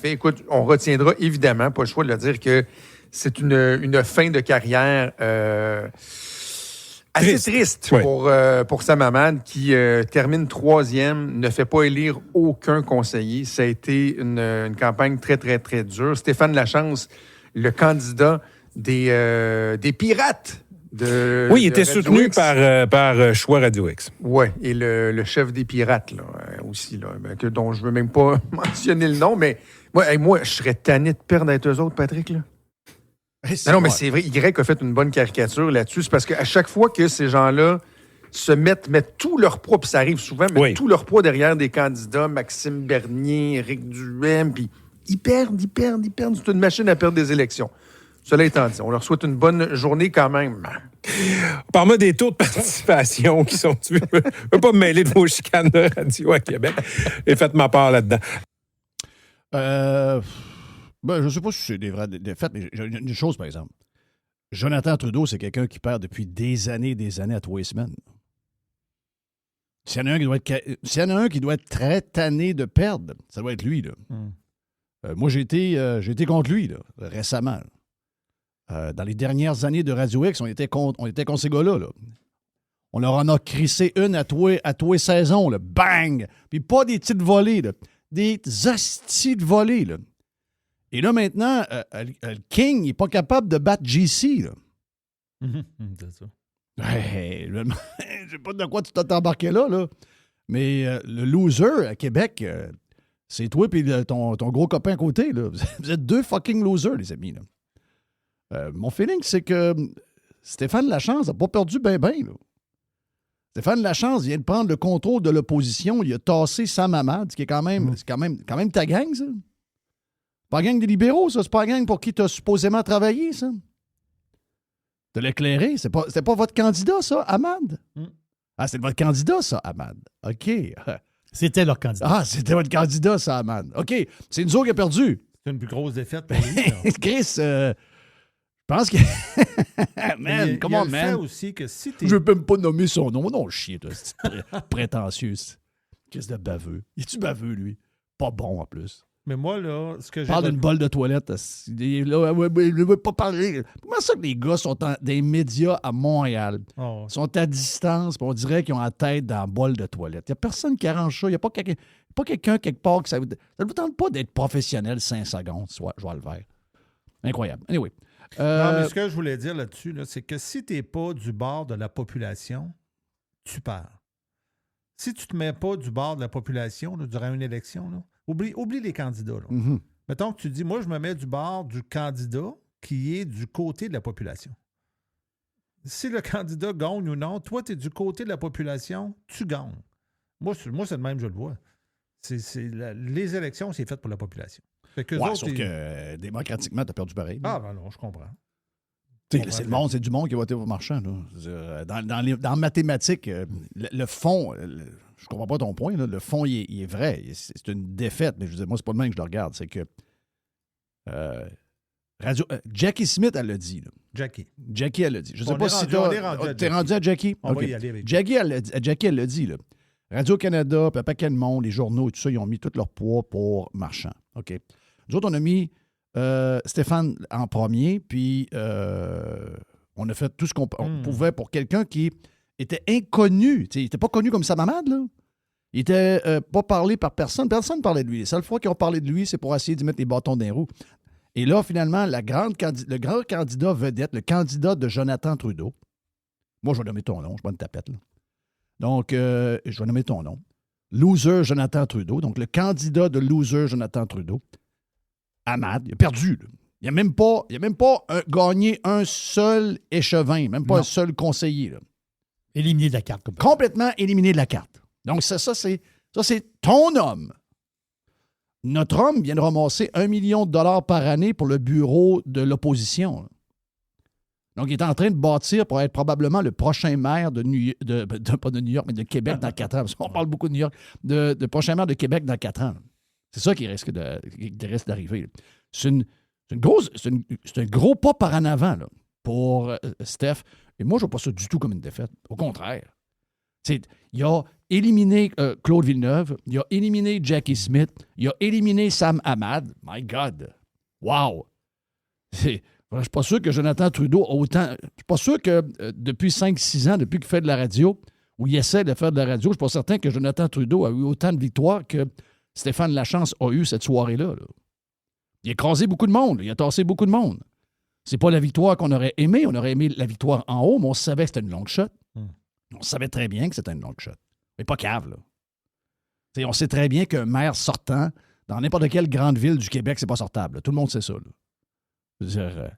Écoute, on retiendra évidemment, pas le choix de le dire, que c'est une fin de carrière assez triste pour Sam Hamad qui termine 3e, ne fait pas élire aucun conseiller. Ça a été une campagne très, très, très dure. Stéphane Lachance, le candidat des Pirates. Il était soutenu par Choix Radio X. Oui, et le chef des Pirates là, aussi, là, dont je ne veux même pas mentionner le nom, mais moi, je serais tanné de perdre avec eux autres, Patrick. Là. Non, mais c'est vrai, Y a fait une bonne caricature là-dessus. C'est parce qu'à chaque fois que ces gens-là mettent tout leur poids, puis ça arrive souvent, mettent tout leur poids derrière des candidats, Maxime Bernier, Éric Duhaime, puis ils perdent. C'est une machine à perdre des élections. Cela étant dit, on leur souhaite une bonne journée quand même. Parle-moi des taux de participation qui sont... Je ne veux pas me mêler de vos chicanes de radio à Québec. J'ai fait ma part là-dedans. Je ne sais pas si c'est des vraies défaites, mais j'ai une chose, par exemple. Jonathan Trudeau, c'est quelqu'un qui perd depuis des années à 3 semaines. S'il y en a un qui doit être très tanné de perdre, ça doit être lui. Là. Moi, j'ai été contre lui là, récemment. Là. Dans les dernières années de Radio X, on était contre ces gars-là. Là. On leur en a crissé une à tous les saisons. Là. Bang! Puis pas des petites volées. Là. Des hosties de volées. Là. Et là, maintenant, le King n'est pas capable de battre JC. Là. C'est ça. Hey, je sais pas de quoi tu t'es embarqué là. Mais le loser à Québec, c'est toi et ton gros copain à côté. Là. Vous êtes 2 fucking losers, les amis. Là. Mon feeling, c'est que Stéphane Lachance n'a pas perdu ben. Stéphane Lachance vient de prendre le contrôle de l'opposition. Il a tassé Sam Hamad, ce qui est quand même ta gang, ça. Pas la gang des libéraux, ça. C'est pas la gang pour qui tu as supposément travaillé, ça. De l'éclairer. C'est pas votre candidat, ça, Hamad? Ah, c'est votre candidat, ça, Hamad. OK. C'était leur candidat. Ah, c'était votre candidat, ça, Hamad. OK. C'est nous autres qui a perdu. C'est une plus grosse défaite pour lui. Chris, je pense que... man, comment, man? Il y a aussi que si t'es... Je ne peux même pas nommer son nom. Non, chier, toi. C'est prétentieux. Qu'est-ce de baveux? Es-tu baveux, lui? Pas bon, en plus. Mais moi, là, ce que j'ai... Parle d'une bolle de toilette. Il ne veut pas parler. Comment ça que les gars sont dans des médias à Montréal? Oh. Ils sont à distance, puis on dirait qu'ils ont la tête dans la bolle de toilette. Il n'y a personne qui arrange ça. Il n'y a pas quelqu'un quelque part que ça ne vous tente pas d'être professionnel 5 secondes. Je vois le vert. Incroyable. Anyway. Non, mais ce que je voulais dire là-dessus, là, c'est que si tu n'es pas du bord de la population, tu perds. Si tu ne te mets pas du bord de la population là, durant une élection, là, oublie les candidats. Là. Mm-hmm. Mettons que tu dis, moi, je me mets du bord du candidat qui est du côté de la population. Si le candidat gagne ou non, toi, tu es du côté de la population, tu gagnes. Moi, c'est de même, je le vois. Les élections, c'est fait pour la population. Fait que sauf que démocratiquement, tu as perdu pareil. Ah, ben non, je comprends. C'est du monde qui va voter pour Marchand. Là. Dans mathématiques, le fond, je comprends pas ton point, là, le fond, il est vrai. C'est une défaite, mais je veux dire, moi, c'est pas le même que je le regarde. C'est que Jackie Smith, elle l'a dit. Là. Jackie, elle l'a dit. Je sais pas si t'es rendu à Jackie. On va y aller avec Jackie, elle l'a dit. Là. Radio-Canada, puis un paquet de monde, les journaux et tout ça, ils ont mis tout leur poids pour Marchand. OK. Nous autres, on a mis Stéphane en premier, puis on a fait tout ce qu'on pouvait pour quelqu'un qui était inconnu. Il n'était pas connu comme sa mamade, là. Il n'était pas parlé par personne. Personne ne parlait de lui. Les seules fois qu'ils ont parlé de lui, c'est pour essayer d'y mettre les bâtons dans les roues. Et là, finalement, le grand candidat vedette, le candidat de Jonathan Trudeau, moi, je vais nommer ton nom, je suis pas une tapette, là. Donc, je vais nommer ton nom. Loser Jonathan Trudeau. Donc, le candidat de Loser Jonathan Trudeau, Ahmad, il a perdu. Là. Il n'a même pas gagné un seul échevin, même pas un seul conseiller. Là. Éliminé de la carte. Complètement éliminé de la carte. Donc, ça c'est ton homme. Notre homme vient de ramasser 1 million de dollars par année pour le bureau de l'opposition. Là. Donc, il est en train de bâtir pour être probablement le prochain maire de pas de New York, mais de Québec dans 4 ans. Parce qu'on parle beaucoup de New York. De prochain maire de Québec dans 4 ans. C'est ça qui risque d'arriver. C'est un gros pas par en avant là, pour Steph. Et moi, je ne vois pas ça du tout comme une défaite. Au contraire. Il a éliminé Claude Villeneuve, il a éliminé Jackie Smith, il a éliminé Sam Ahmad. My God! Wow! Je ne suis pas sûr que Jonathan Trudeau a autant... Je ne suis pas sûr que depuis 5-6 ans, depuis qu'il fait de la radio, ou il essaie de faire de la radio, je ne suis pas certain que Jonathan Trudeau a eu autant de victoires que Stéphane Lachance a eu cette soirée-là. Là. Il a écrasé beaucoup de monde, il a tassé beaucoup de monde. C'est pas la victoire qu'on aurait aimée. On aurait aimé la victoire en haut, mais on savait que c'était une longue shot. On savait très bien que c'était une longue shot. Mais pas cave, là. T'sais, on sait très bien qu'un maire sortant, dans n'importe quelle grande ville du Québec, c'est pas sortable. Là. Tout le monde sait ça. Là.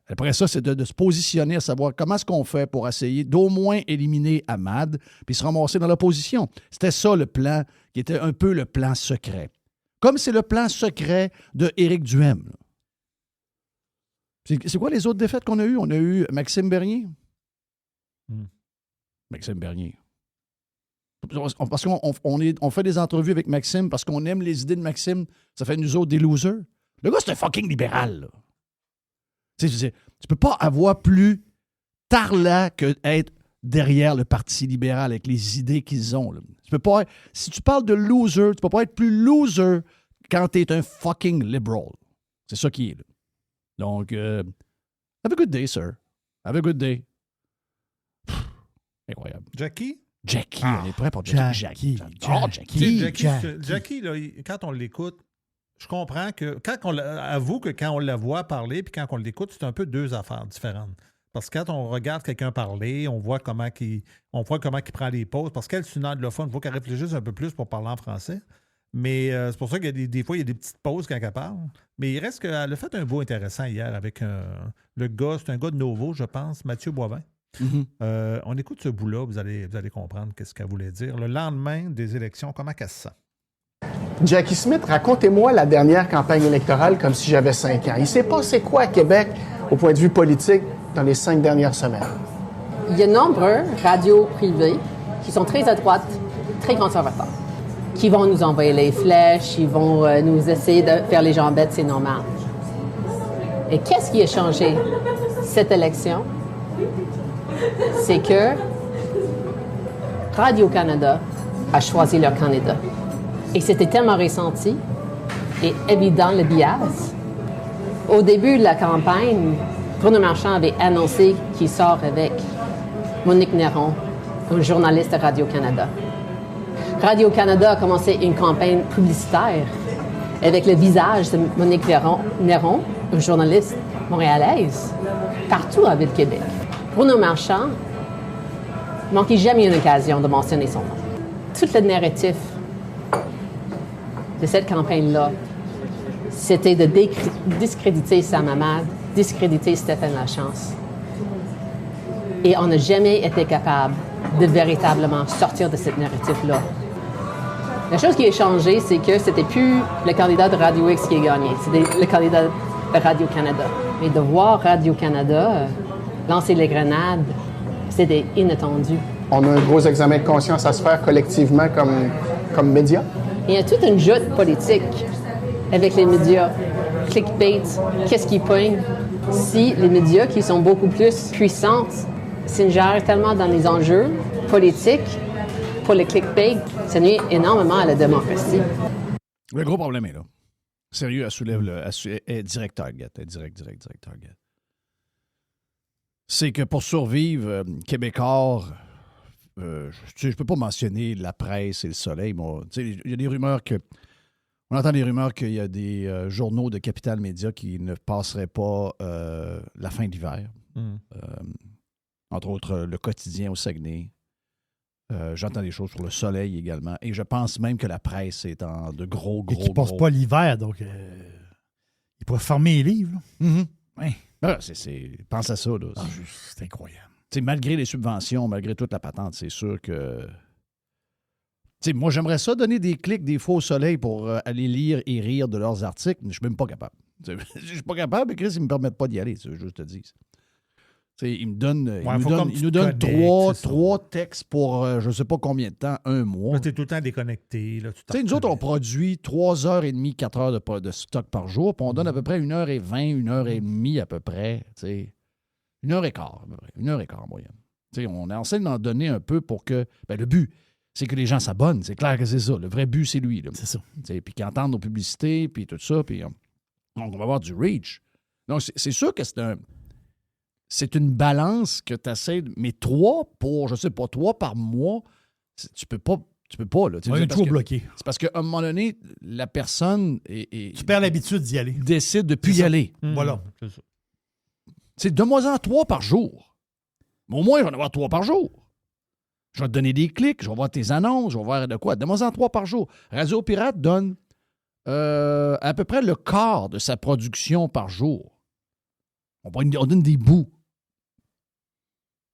Après ça, c'est de se positionner à savoir comment est-ce qu'on fait pour essayer d'au moins éliminer Ahmad puis se ramasser dans l'opposition. C'était ça le plan, qui était un peu le plan secret. Comme c'est le plan secret de Éric Duhaime. C'est quoi les autres défaites qu'on a eues? On a eu Maxime Bernier. Maxime Bernier. Parce qu'on fait des entrevues avec Maxime parce qu'on aime les idées de Maxime. Ça fait nous autres des losers. Le gars, c'est un fucking libéral, là. Tu peux pas avoir plus tarlat que être derrière le Parti libéral avec les idées qu'ils ont. Là. Tu peux pas, si tu parles de loser, tu peux pas être plus loser quand tu es un fucking liberal. C'est ça qui est. Là. Donc, have a good day, sir. Have a good day. Incroyable. Jackie, on est prêt pour Jackie. Jackie, là, quand on l'écoute, je comprends que avoue que quand on la voit parler puis quand on l'écoute, c'est un peu deux affaires différentes. Parce que quand on regarde quelqu'un parler, on voit comment il prend les pauses. Parce qu'elle, c'est une anglophone, il faut qu'elle réfléchisse un peu plus pour parler en français. Mais c'est pour ça qu'il y a des fois, il y a des petites pauses quand elle parle. Mais il reste qu'elle a fait un beau intéressant hier avec le gars, c'est un gars de Novo, je pense, Mathieu Boivin. Mm-hmm. On écoute ce bout-là, vous allez comprendre ce qu'elle voulait dire. Le lendemain des élections, comment qu'elle se sent? Jackie Smith, racontez-moi la dernière campagne électorale comme si j'avais 5 ans. Il s'est passé quoi à Québec au point de vue politique dans les 5 dernières semaines? Il y a de nombreux radios privées qui sont très à droite, très conservateurs, qui vont nous envoyer les flèches, ils vont nous essayer de faire les gens bêtes, c'est normal. Et qu'est-ce qui a changé cette élection? C'est que Radio-Canada a choisi leur candidat. Et c'était tellement ressenti et évident le biais. Au début de la campagne, Bruno Marchand avait annoncé qu'il sort avec Monique Néron, un journaliste de Radio-Canada. Radio-Canada a commencé une campagne publicitaire avec le visage de Monique Néron, une journaliste montréalaise, partout à Ville-Québec. Bruno Marchand ne manquait jamais une occasion de mentionner son nom. Tout le narratif de cette campagne-là, c'était de discréditer Sam Ahmad, discréditer Stéphane Lachance. Et on n'a jamais été capable de véritablement sortir de ce narratif-là. La chose qui a changé, c'est que c'était plus le candidat de Radio X qui a gagné, c'était le candidat de Radio-Canada. Mais de voir Radio-Canada lancer les grenades, c'était inattendu. On a un gros examen de conscience à se faire collectivement comme médias. Il y a toute une joute politique avec les médias. Clickbait, qu'est-ce qui pogne? Si les médias qui sont beaucoup plus puissants s'ingèrent tellement dans les enjeux politiques, pour le clickbait, ça nuit énormément à la démocratie. Le gros problème est là. Sérieux, elle soulève elle est direct target. Direct target. C'est que pour survivre, Québécois, je ne peux pas mentionner la presse et le soleil. Il y a des rumeurs que. On entend des rumeurs qu'il y a des journaux de Capital Média qui ne passeraient pas la fin de l'hiver. Entre autres, le Quotidien au Saguenay. J'entends des choses sur le soleil également. Et je pense même que la presse est en de gros. Et qui ne passe pas l'hiver, donc ils pourraient fermer les livres. Ouais. Pense à ça. Là. C'est incroyable. Malgré les subventions, malgré toute la patente, c'est sûr que... moi, j'aimerais ça donner des clics des fois au soleil pour aller lire et rire de leurs articles, mais je ne suis même pas capable. Je ne suis pas capable, mais Chris, ils ne me permettent pas d'y aller, je te dis. Ils nous donnent trois textes pour je ne sais pas combien de temps, un mois. Tu es tout le temps déconnecté. Là, nous autres, on produit 3h30, 4 heures de stock par jour, puis on donne à peu près 1h20, 1h30 à peu près. 1h15, à peu près. 1h15 en moyenne. On essaie d'en donner un peu pour que... le but, c'est que les gens s'abonnent. C'est clair que c'est ça. Le vrai but, c'est lui. Là. C'est ça. Puis qu'ils entendent nos publicités, puis tout ça. Puis, donc, on va avoir du reach. Donc, c'est sûr que c'est une balance que tu essaies. Mais 3 par mois, tu peux pas. Là. On est toujours bloqué. C'est parce qu'à un moment donné, la personne tu perds l'habitude d'y aller. Décide de ne plus y aller. Voilà. C'est ça. Donne-moi-en 3 par jour. Mais au moins, je vais en avoir 3 par jour. Je vais te donner des clics, je vais voir tes annonces, je vais voir de quoi. Donne-moi-en 3 par jour. Radio Pirate donne à peu près le quart de sa production par jour. On donne des bouts.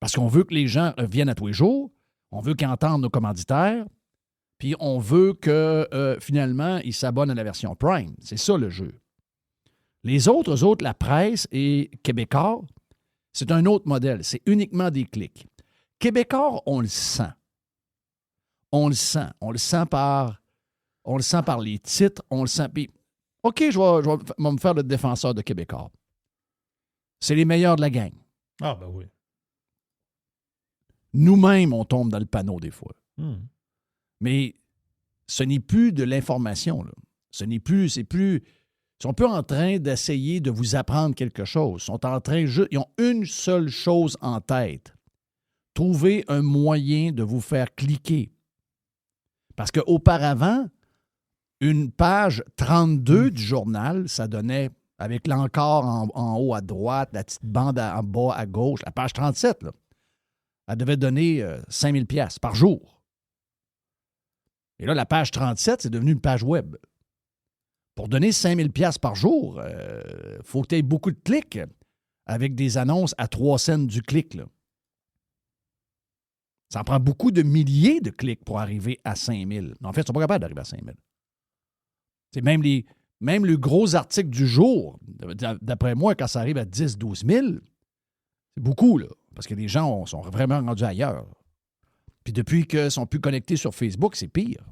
Parce qu'on veut que les gens viennent à tous les jours, on veut qu'ils entendent nos commanditaires, puis on veut que finalement, ils s'abonnent à la version Prime. C'est ça le jeu. Les autres, la presse et Québécois, c'est un autre modèle. C'est uniquement des clics. Québécois, on le sent. On le sent par les titres, on le sent. Puis, OK, je vais me faire le défenseur de Québécois. C'est les meilleurs de la gang. Ah, ben oui. Nous-mêmes, on tombe dans le panneau des fois. Mais ce n'est plus de l'information. Là. C'est plus... Ils sont peu en train d'essayer de vous apprendre quelque chose. Ils ont une seule chose en tête. Trouver un moyen de vous faire cliquer. Parce qu'auparavant, une page 32 du journal, ça donnait, avec l'encart en haut à droite, la petite bande en bas à gauche, la page 37, là, elle devait donner 5 000 $ par jour. Et là, la page 37, c'est devenu une page web. Pour donner 5 000 $ par jour, faut que tu aies beaucoup de clics avec des annonces à 3 cents du clic, là. Ça en prend beaucoup de milliers de clics pour arriver à 5 000. En fait, ils ne sont pas capables d'arriver à 5 000. C'est même le gros article du jour, d'après moi, quand ça arrive à 10 000, 12 000, c'est beaucoup, là. Parce que les gens sont vraiment rendus ailleurs. Puis depuis qu'ils ne sont plus connectés sur Facebook, c'est pire.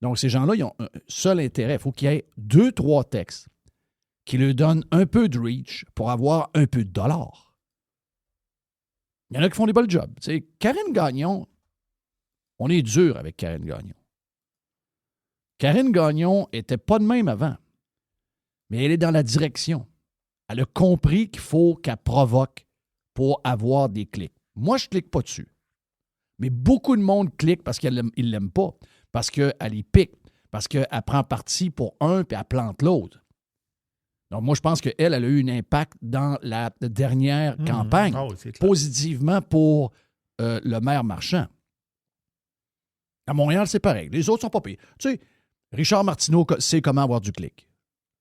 Donc, ces gens-là, ils ont un seul intérêt. Il faut qu'il y ait 2-3 textes qui leur donnent un peu de reach pour avoir un peu de dollars. Il y en a qui font des bons jobs. Tu sais, Karine Gagnon, on est dur avec Karine Gagnon. Karine Gagnon n'était pas de même avant, mais elle est dans la direction. Elle a compris qu'il faut qu'elle provoque pour avoir des clics. Moi, je ne clique pas dessus. Mais beaucoup de monde clique parce qu'ils ne l'aiment pas, parce qu'elle y pique, parce qu'elle prend parti pour un puis elle plante l'autre. Donc, moi, je pense qu'elle a eu un impact dans la dernière campagne, positivement pour le maire Marchand. À Montréal, c'est pareil. Les autres sont pas pires. Tu sais, Richard Martineau sait comment avoir du clic.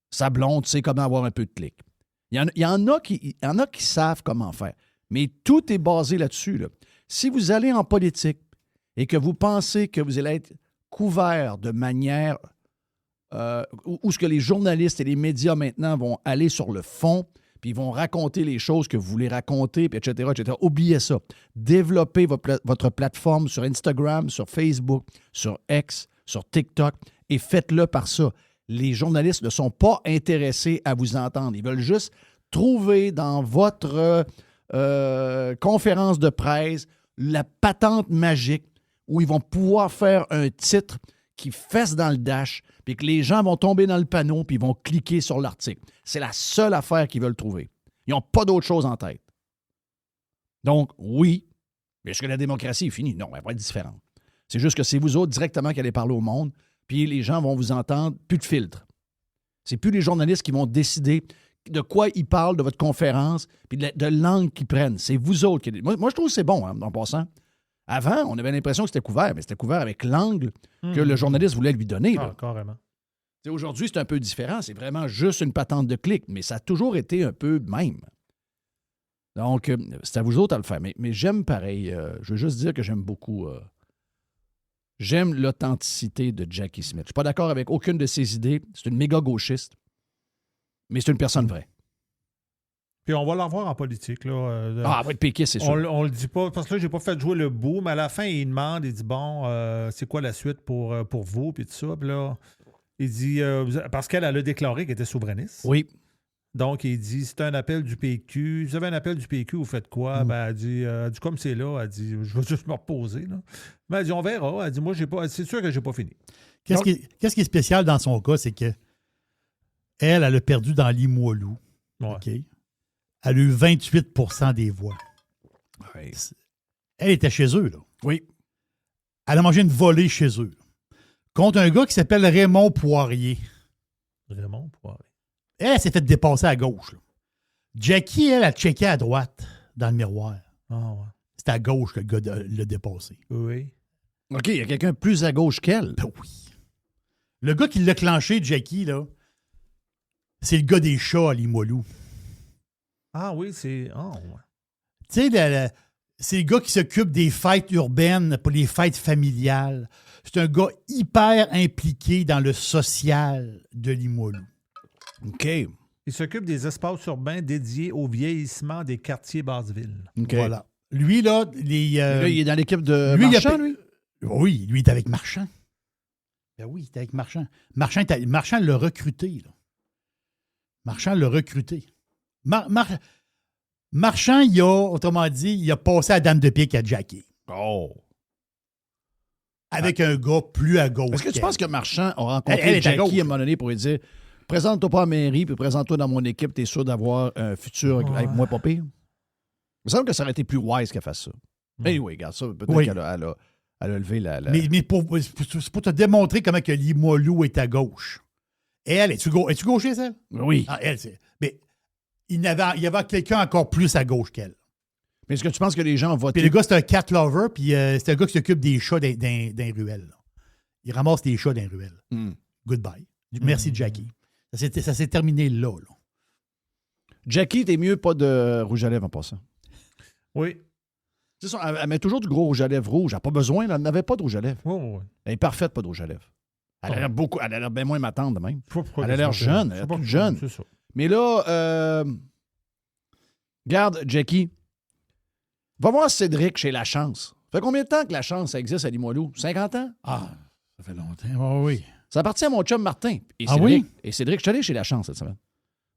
Sa blonde sait comment avoir un peu de clic. Il y en a qui savent comment faire. Mais tout est basé là-dessus. Là. Si vous allez en politique et que vous pensez que vous allez être couvert de manière où ce que les journalistes et les médias maintenant vont aller sur le fond, puis ils vont raconter les choses que vous voulez raconter, puis etc., etc. Oubliez ça. Développez votre plateforme sur Instagram, sur Facebook, sur X, sur TikTok, et faites-le par ça. Les journalistes ne sont pas intéressés à vous entendre. Ils veulent juste trouver dans votre conférence de presse la patente magique où ils vont pouvoir faire un titre qui fesse dans le dash, puis que les gens vont tomber dans le panneau, puis ils vont cliquer sur l'article. C'est la seule affaire qu'ils veulent trouver. Ils n'ont pas d'autre chose en tête. Donc, oui, mais est-ce que la démocratie est finie? Non, elle va être différente. C'est juste que c'est vous autres directement qui allez parler au monde, puis les gens vont vous entendre, plus de filtre. C'est plus les journalistes qui vont décider de quoi ils parlent de votre conférence, puis de langue qu'ils prennent. C'est vous autres qui... Moi, je trouve que c'est bon, en passant. Avant, on avait l'impression que c'était couvert, mais c'était couvert avec l'angle que le journaliste voulait lui donner. Là. Carrément. Aujourd'hui, c'est un peu différent. C'est vraiment juste une patente de clic, mais ça a toujours été un peu même. Donc, c'est à vous autres à le faire. Mais j'aime pareil. Je veux juste dire que j'aime beaucoup... j'aime l'authenticité de Jackie Smith. Je ne suis pas d'accord avec aucune de ses idées. C'est une méga gauchiste, mais c'est une personne vraie. Puis on va l'envoyer en politique. Là, va être péquiste, c'est sûr. On le dit pas, parce que là, j'ai pas fait jouer le bout, mais à la fin, il demande, il dit, bon, c'est quoi la suite pour vous, puis tout ça. Puis là, il dit, parce qu'elle a déclaré qu'elle était souverainiste. Oui. Donc, il dit, c'est un appel du PQ. Vous avez un appel du PQ, vous faites quoi? Ben, elle dit, comme c'est là, elle dit, je vais juste me reposer. Là. Ben, elle dit, on verra. Elle dit, moi, c'est sûr que j'ai pas fini. Qu'est-ce qui est spécial dans son cas, c'est que elle a perdu dans Limoilou. Ouais. OK? Elle a eu 28 % des voix. Ouais. Elle était chez eux, là. Oui. Elle a mangé une volée chez eux. Contre un gars qui s'appelle Raymond Poirier. Raymond Poirier. Elle s'est fait dépasser à gauche. Là. Jackie, elle a checké à droite dans le miroir. Ah ouais. C'est à gauche que le gars l'a dépassé. Oui. OK, il y a quelqu'un plus à gauche qu'elle. Ben oui. Le gars qui l'a clenché, Jackie, là, c'est le gars des chats à Limoilou. Ah oui, c'est... Oh, ouais. Tu sais, c'est le gars qui s'occupe des fêtes urbaines pour les fêtes familiales. C'est un gars hyper impliqué dans le social de Limoilou. OK. Il s'occupe des espaces urbains dédiés au vieillissement des quartiers Basse-Ville. Okay. Voilà. Lui, là, là, il est dans l'équipe de Marchand, lui? Oui, lui, il est avec Marchand. Ben oui, il est avec Marchand. Marchand l'a recruté, là. Marchand l'a recruté. Marchand, autrement dit, il a passé à Dame de Pique à Jackie. Oh! Avec un gars plus à gauche. Est-ce que tu penses que Marchand a rencontré Jackie à un moment donné pour lui dire « Présente-toi pas à la mairie, puis présente-toi dans mon équipe, t'es sûr d'avoir un futur avec moi pas pire? » Il me semble que ça aurait été plus wise qu'elle fasse ça. Mais oui, regarde ça, peut-être qu'elle a levé la... Mais c'est pour te démontrer comment que Limoilou est à gauche. Et elle, es-tu gauchiste, elle? Oui. Ah, elle, c'est... Mais il y avait quelqu'un encore plus à gauche qu'elle. Mais est-ce que tu penses que les gens ont voté? Puis le gars, c'est un cat lover, puis c'est un gars qui s'occupe des chats dans les ruelles. Là. Il ramasse les chats dans les ruelles. Goodbye. Merci, Jackie. Ça s'est terminé là. Jackie, t'es mieux pas de rouge à lèvres en passant. Oui. C'est ça, elle met toujours du gros rouge à lèvres rouge. Elle n'a pas besoin, elle n'avait pas de rouge à lèvres. Oh, oui. Elle est parfaite, pas de rouge à lèvres. Elle a l'air bien moins ma tante de même. Elle a l'air l'air jeune, elle est toute jeune. C'est ça. Mais là, regarde, Jackie, va voir Cédric chez La Chance. Ça fait combien de temps que La Chance ça existe à Limoilou? 50 ans? Ah, ça fait longtemps. Oh, oui. Ça appartient à mon chum Martin. Et Cédric, oui? Et Cédric, je suis allé chez La Chance cette semaine.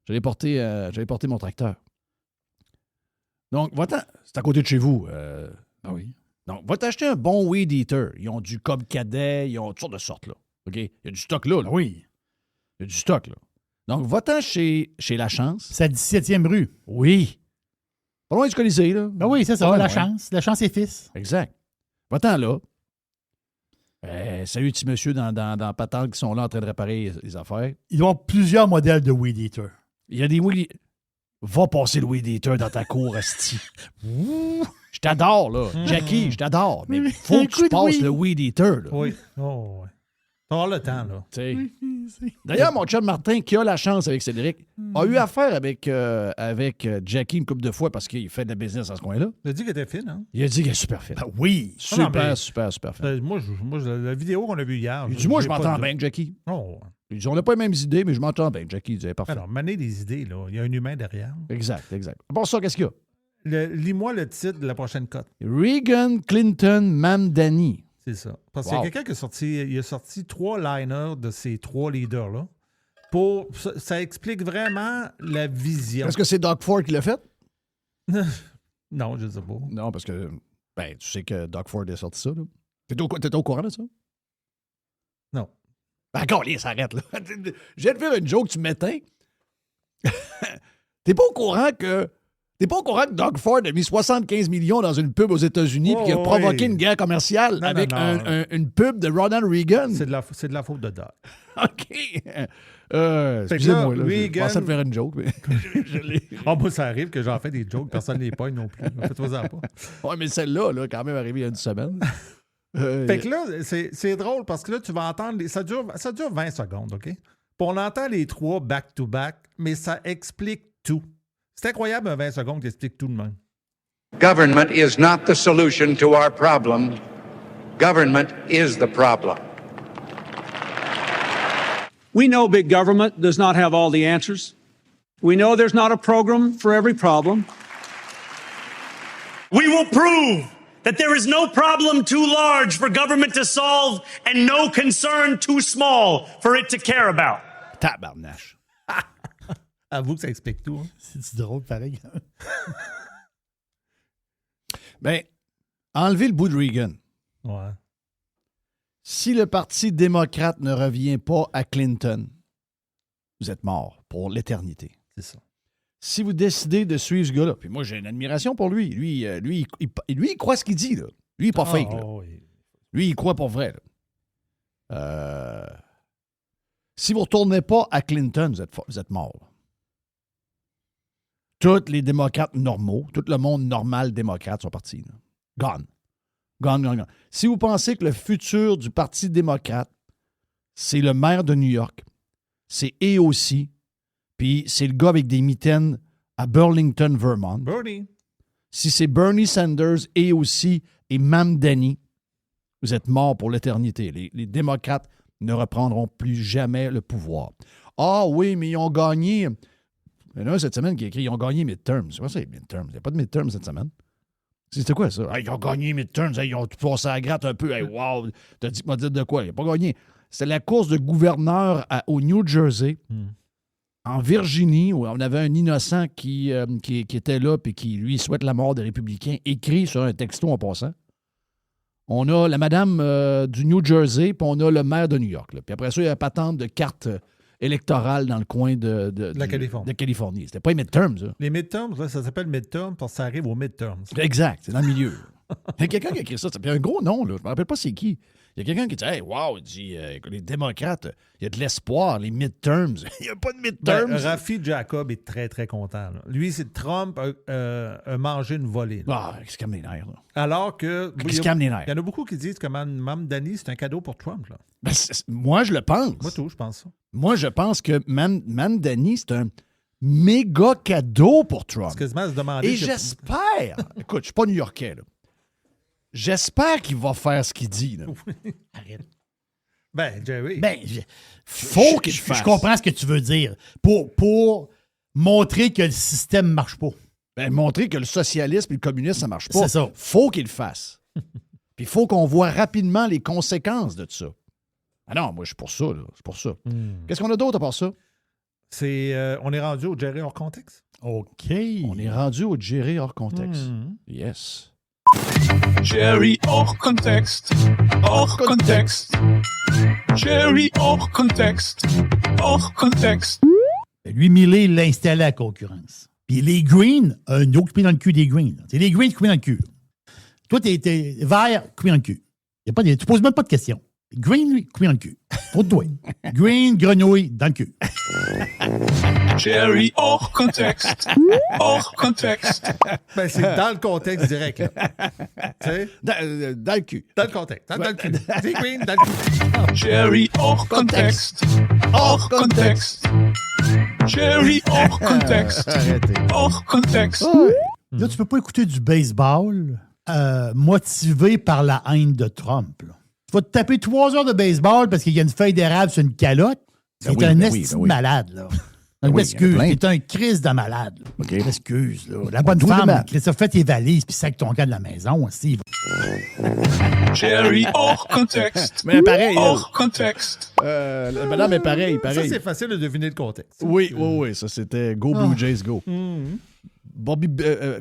J'allais porter mon tracteur. Donc, va-t'en. C'est à côté de chez vous. Ah oui. Donc, va t'acheter un bon Weed Eater. Ils ont du Cobb Cadet, ils ont toutes sortes de sortes, là. OK? Il y a du stock là. Oui. Il y a du stock, là. Donc, va-t'en chez La Chance. C'est à 17e rue. Oui. Pas loin du Colisée, là. Ben oui, c'est ça, La Chance. La Chance et fils. Exact. Va-t'en là. Salut, petit monsieur dans Patente qui sont là en train de réparer les affaires. Ils ont plusieurs modèles de Weed Eater. Il y a des Weed... Va passer le Weed Eater dans ta cour, esti. Je t'adore, là. Jackie, je t'adore. Mais faut que tu passes le Weed Eater, là. Oui. Oh, ouais. T'as le temps, là. D'ailleurs, mon chum Martin, qui a la chance avec Cédric, a eu affaire avec Jackie une couple de fois parce qu'il fait de la business à ce coin-là. Il a dit qu'elle était fine, hein? Il a dit qu'elle est super fine. Oui. Super fine. Moi, la vidéo qu'on a vue hier... Il dit, moi, je m'entends bien avec Jackie. Oh. Il dit, on n'a pas les mêmes idées, mais je m'entends bien. Jackie, il dit, parfait. Alors, maner des idées, là. Il y a un humain derrière. Exact. Bon, ça, qu'est-ce qu'il y a? Lis-moi le titre de la prochaine cote. Reagan, Clinton, Mamdani. C'est ça. Parce qu'il y a quelqu'un qui a sorti 3 liners de ces 3 leaders-là. Ça explique vraiment la vision. Est-ce que c'est Doug Ford qui l'a fait? Non, je ne sais pas. Non, parce que tu sais que Doug Ford a sorti ça. T'es au courant de ça? Non. Encore, ça arrête, là. Je viens de faire une joke, tu m'éteins. T'es pas au courant que Doug Ford a mis 75 millions dans une pub aux États-Unis et qu'il a provoqué une guerre commerciale avec une pub de Ronald Reagan? C'est de la faute de Doug. OK. Excusez-moi, là, je pensais de faire une joke, mais je l'ai. Moi, ça arrive que j'en fais des jokes, personne ne les pogne non plus. Faites-toi-en pas. Oui, mais celle-là, quand même, arrivée il y a une semaine. Fait que là, c'est drôle parce que là, tu vas entendre... Ça dure 20 secondes, OK? Puis on entend les 3 back-to-back, mais ça explique tout. C'est incroyable, un 20 secondes qui explique tout de même. Government is not the solution to our problem. Government is the problem. We know big government does not have all the answers. We know there's not a program for every problem. We will prove that there is no problem too large for government to solve and no concern too small for it to care about. Tabarnache. Avoue que ça explique tout. Hein? C'est drôle, pareil. Enlevez le bout de Reagan. Ouais. Si le Parti démocrate ne revient pas à Clinton, vous êtes mort pour l'éternité. C'est ça. Si vous décidez de suivre ce gars-là, puis moi, j'ai une admiration pour lui. Lui, il croit ce qu'il dit, là. Lui, il n'est pas fake, là. Oui. Lui, il croit pour vrai, là. Si vous ne retournez pas à Clinton, vous êtes mort, là. Tous les démocrates normaux, tout le monde normal démocrate sont partis, là. Gone. Si vous pensez que le futur du Parti démocrate, c'est le maire de New York, c'est AOC, puis c'est le gars avec des mitaines à Burlington, Vermont. Bernie. Si c'est Bernie Sanders, AOC et Mamdani, vous êtes morts pour l'éternité. Les démocrates ne reprendront plus jamais le pouvoir. Ah oui, mais ils ont gagné. Il y en a un cette semaine qui a écrit ils ont gagné midterms. C'est quoi ça, les midterms? Il n'y a pas de midterms cette semaine. C'était quoi ça? Ils ont gagné midterms, ils ont passé à la gratte un peu. Hey, wow, t'as dit de quoi? Ils n'ont pas gagné. C'était la course de gouverneur au New Jersey, en Virginie, où on avait un innocent qui était là et qui, lui, souhaite la mort des républicains, écrit sur un texto en passant. On a la madame du New Jersey, puis on a le maire de New York. Là. Puis après ça, il y a la patente de carte électorale dans le coin de la Californie. De Californie. C'était pas les midterms, ça. Les midterms, là, ça s'appelle midterms parce que ça arrive aux midterms. Exact, c'est dans le milieu. Il y a quelqu'un qui a écrit ça. C'est un gros nom, là. Je ne me rappelle pas c'est qui. Il y a quelqu'un qui dit hey, wow, il dit les démocrates, il y a de l'espoir, les midterms. Il n'y a pas de midterms. Rafi Jacob est très, très content. Là. Lui, c'est Trump a mangé une volée. Là. Ah, il se calme les nerfs. Là. Alors que. Il se calme les nerfs. Il y en a beaucoup qui disent que Mamdani, c'est un cadeau pour Trump. Là. Ben, moi, je le pense. Moi, tout, je pense ça. Moi, je pense que Mamdani, c'est un méga cadeau pour Trump. Excuse-moi, se demander. Et j'espère. Écoute, je ne suis pas New-Yorkais, là. J'espère qu'il va faire ce qu'il dit. Là. Arrête. Ben, Jerry. Faut qu'il fasse. Je comprends ce que tu veux dire. Pour montrer que le système ne marche pas. Montrer que le socialisme et le communisme, ça ne marche pas. C'est ça. Faut qu'il le fasse. Puis il faut qu'on voit rapidement les conséquences de ça. Ah non, moi, je suis pour ça. Là. C'est pour ça. Qu'est-ce qu'on a d'autre à part ça? On est rendu au Jerry hors contexte. OK. On est rendu au Jerry hors contexte. Yes. Jerry hors contexte, hors contexte. Jerry hors contexte, hors contexte. Lui, Millet, il l'a installé à la concurrence. Puis les Greens, un autre coupé dans le cul des Greens. C'est les Greens coupés dans le cul. Toi, t'es vert, coupé dans le cul. Tu poses même pas de questions. Green, cuit dans le cul. Pour toi. Green, grenouille, dans le cul. Jerry hors contexte. Hors contexte. Ben, c'est dans le contexte direct, là. Tu sais? Dans le cul. Dans le contexte. Dans le cul. C'est Green, dans le cul. Jerry hors contexte. Hors contexte. Jerry hors contexte. Hors contexte. Là, tu peux pas écouter du baseball motivé par la haine de Trump. Là. Tu vas te taper 3 heures de baseball parce qu'il y a une feuille d'érable sur une calotte. C'est un esti de malade, là. Excuse, t'es un Christ de malade. OK. Excuse, là. La bonne femme, Christophe, fais tes valises puis sac ton camp de la maison aussi. Jerry hors contexte. Mais pareil. Hors contexte. Madame est pareil. Ça, c'est facile de deviner le contexte. Oui. Ça, c'était Go Blue Jays Go. Bobby,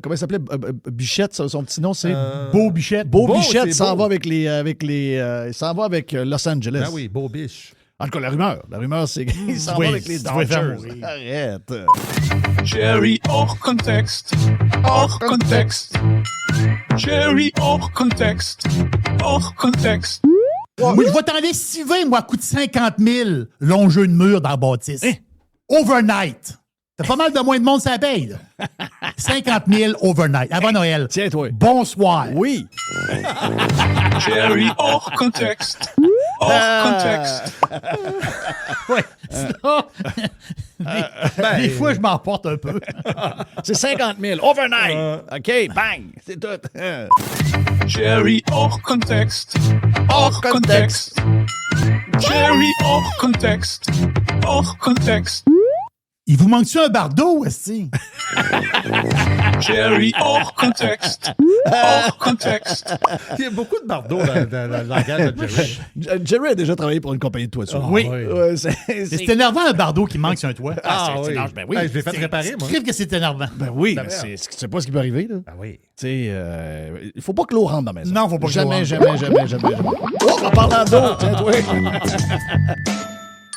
comment il s'appelait? Bichette, son petit nom, c'est? Beau Bichette. Beau Bichette s'en va avec il s'en va avec Los Angeles. Ah oui, Beau Biche. En tout cas, la rumeur, c'est qu'il s'en va avec les Dodgers. Arrête. Jerry hors contexte. Hors contexte. Jerry hors contexte. Hors contexte. Moi, je vais t'en lessiver, moi, à coût de 50 000 longeux de mur dans la bâtisse. Overnight. T'as pas mal de moins de monde, ça paye, là. 50 000 overnight, avant Noël. Tiens-toi. Bonsoir. Oui. Jerry hors contexte. Hors contexte. Oui. Des fois, je m'emporte un peu. C'est 50 000 overnight. OK, bang. C'est tout. Jerry hors contexte. Hors contexte. Jerry hors contexte. Hors contexte. Il vous manque-tu un bardeau, aussi? Jerry hors contexte. Hors contexte. Il y a beaucoup de bardeaux dans le langage de Jerry. Jerry a déjà travaillé pour une compagnie de toiture. Oui. C'est énervant, un bardeau qui manque sur un toit. Oui. Ben oui. Je l'ai fait réparer, moi. Je trouve que c'est énervant. Ben oui, mais c'est pas ce qui peut arriver, là. Ben oui. Tu sais, il faut pas que l'eau rentre dans la maison. Non, faut pas que l'eau rentre. Jamais. Oh, en parlant d'eau, tiens-toi.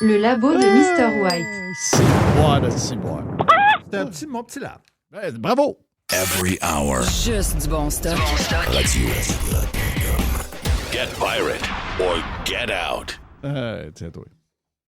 Le labo de Mr. White. C'est C'est mon petit lab. Bravo. Every hour. Juste du bon stuff. Radio. Get pirate or get out. Tiens-toi.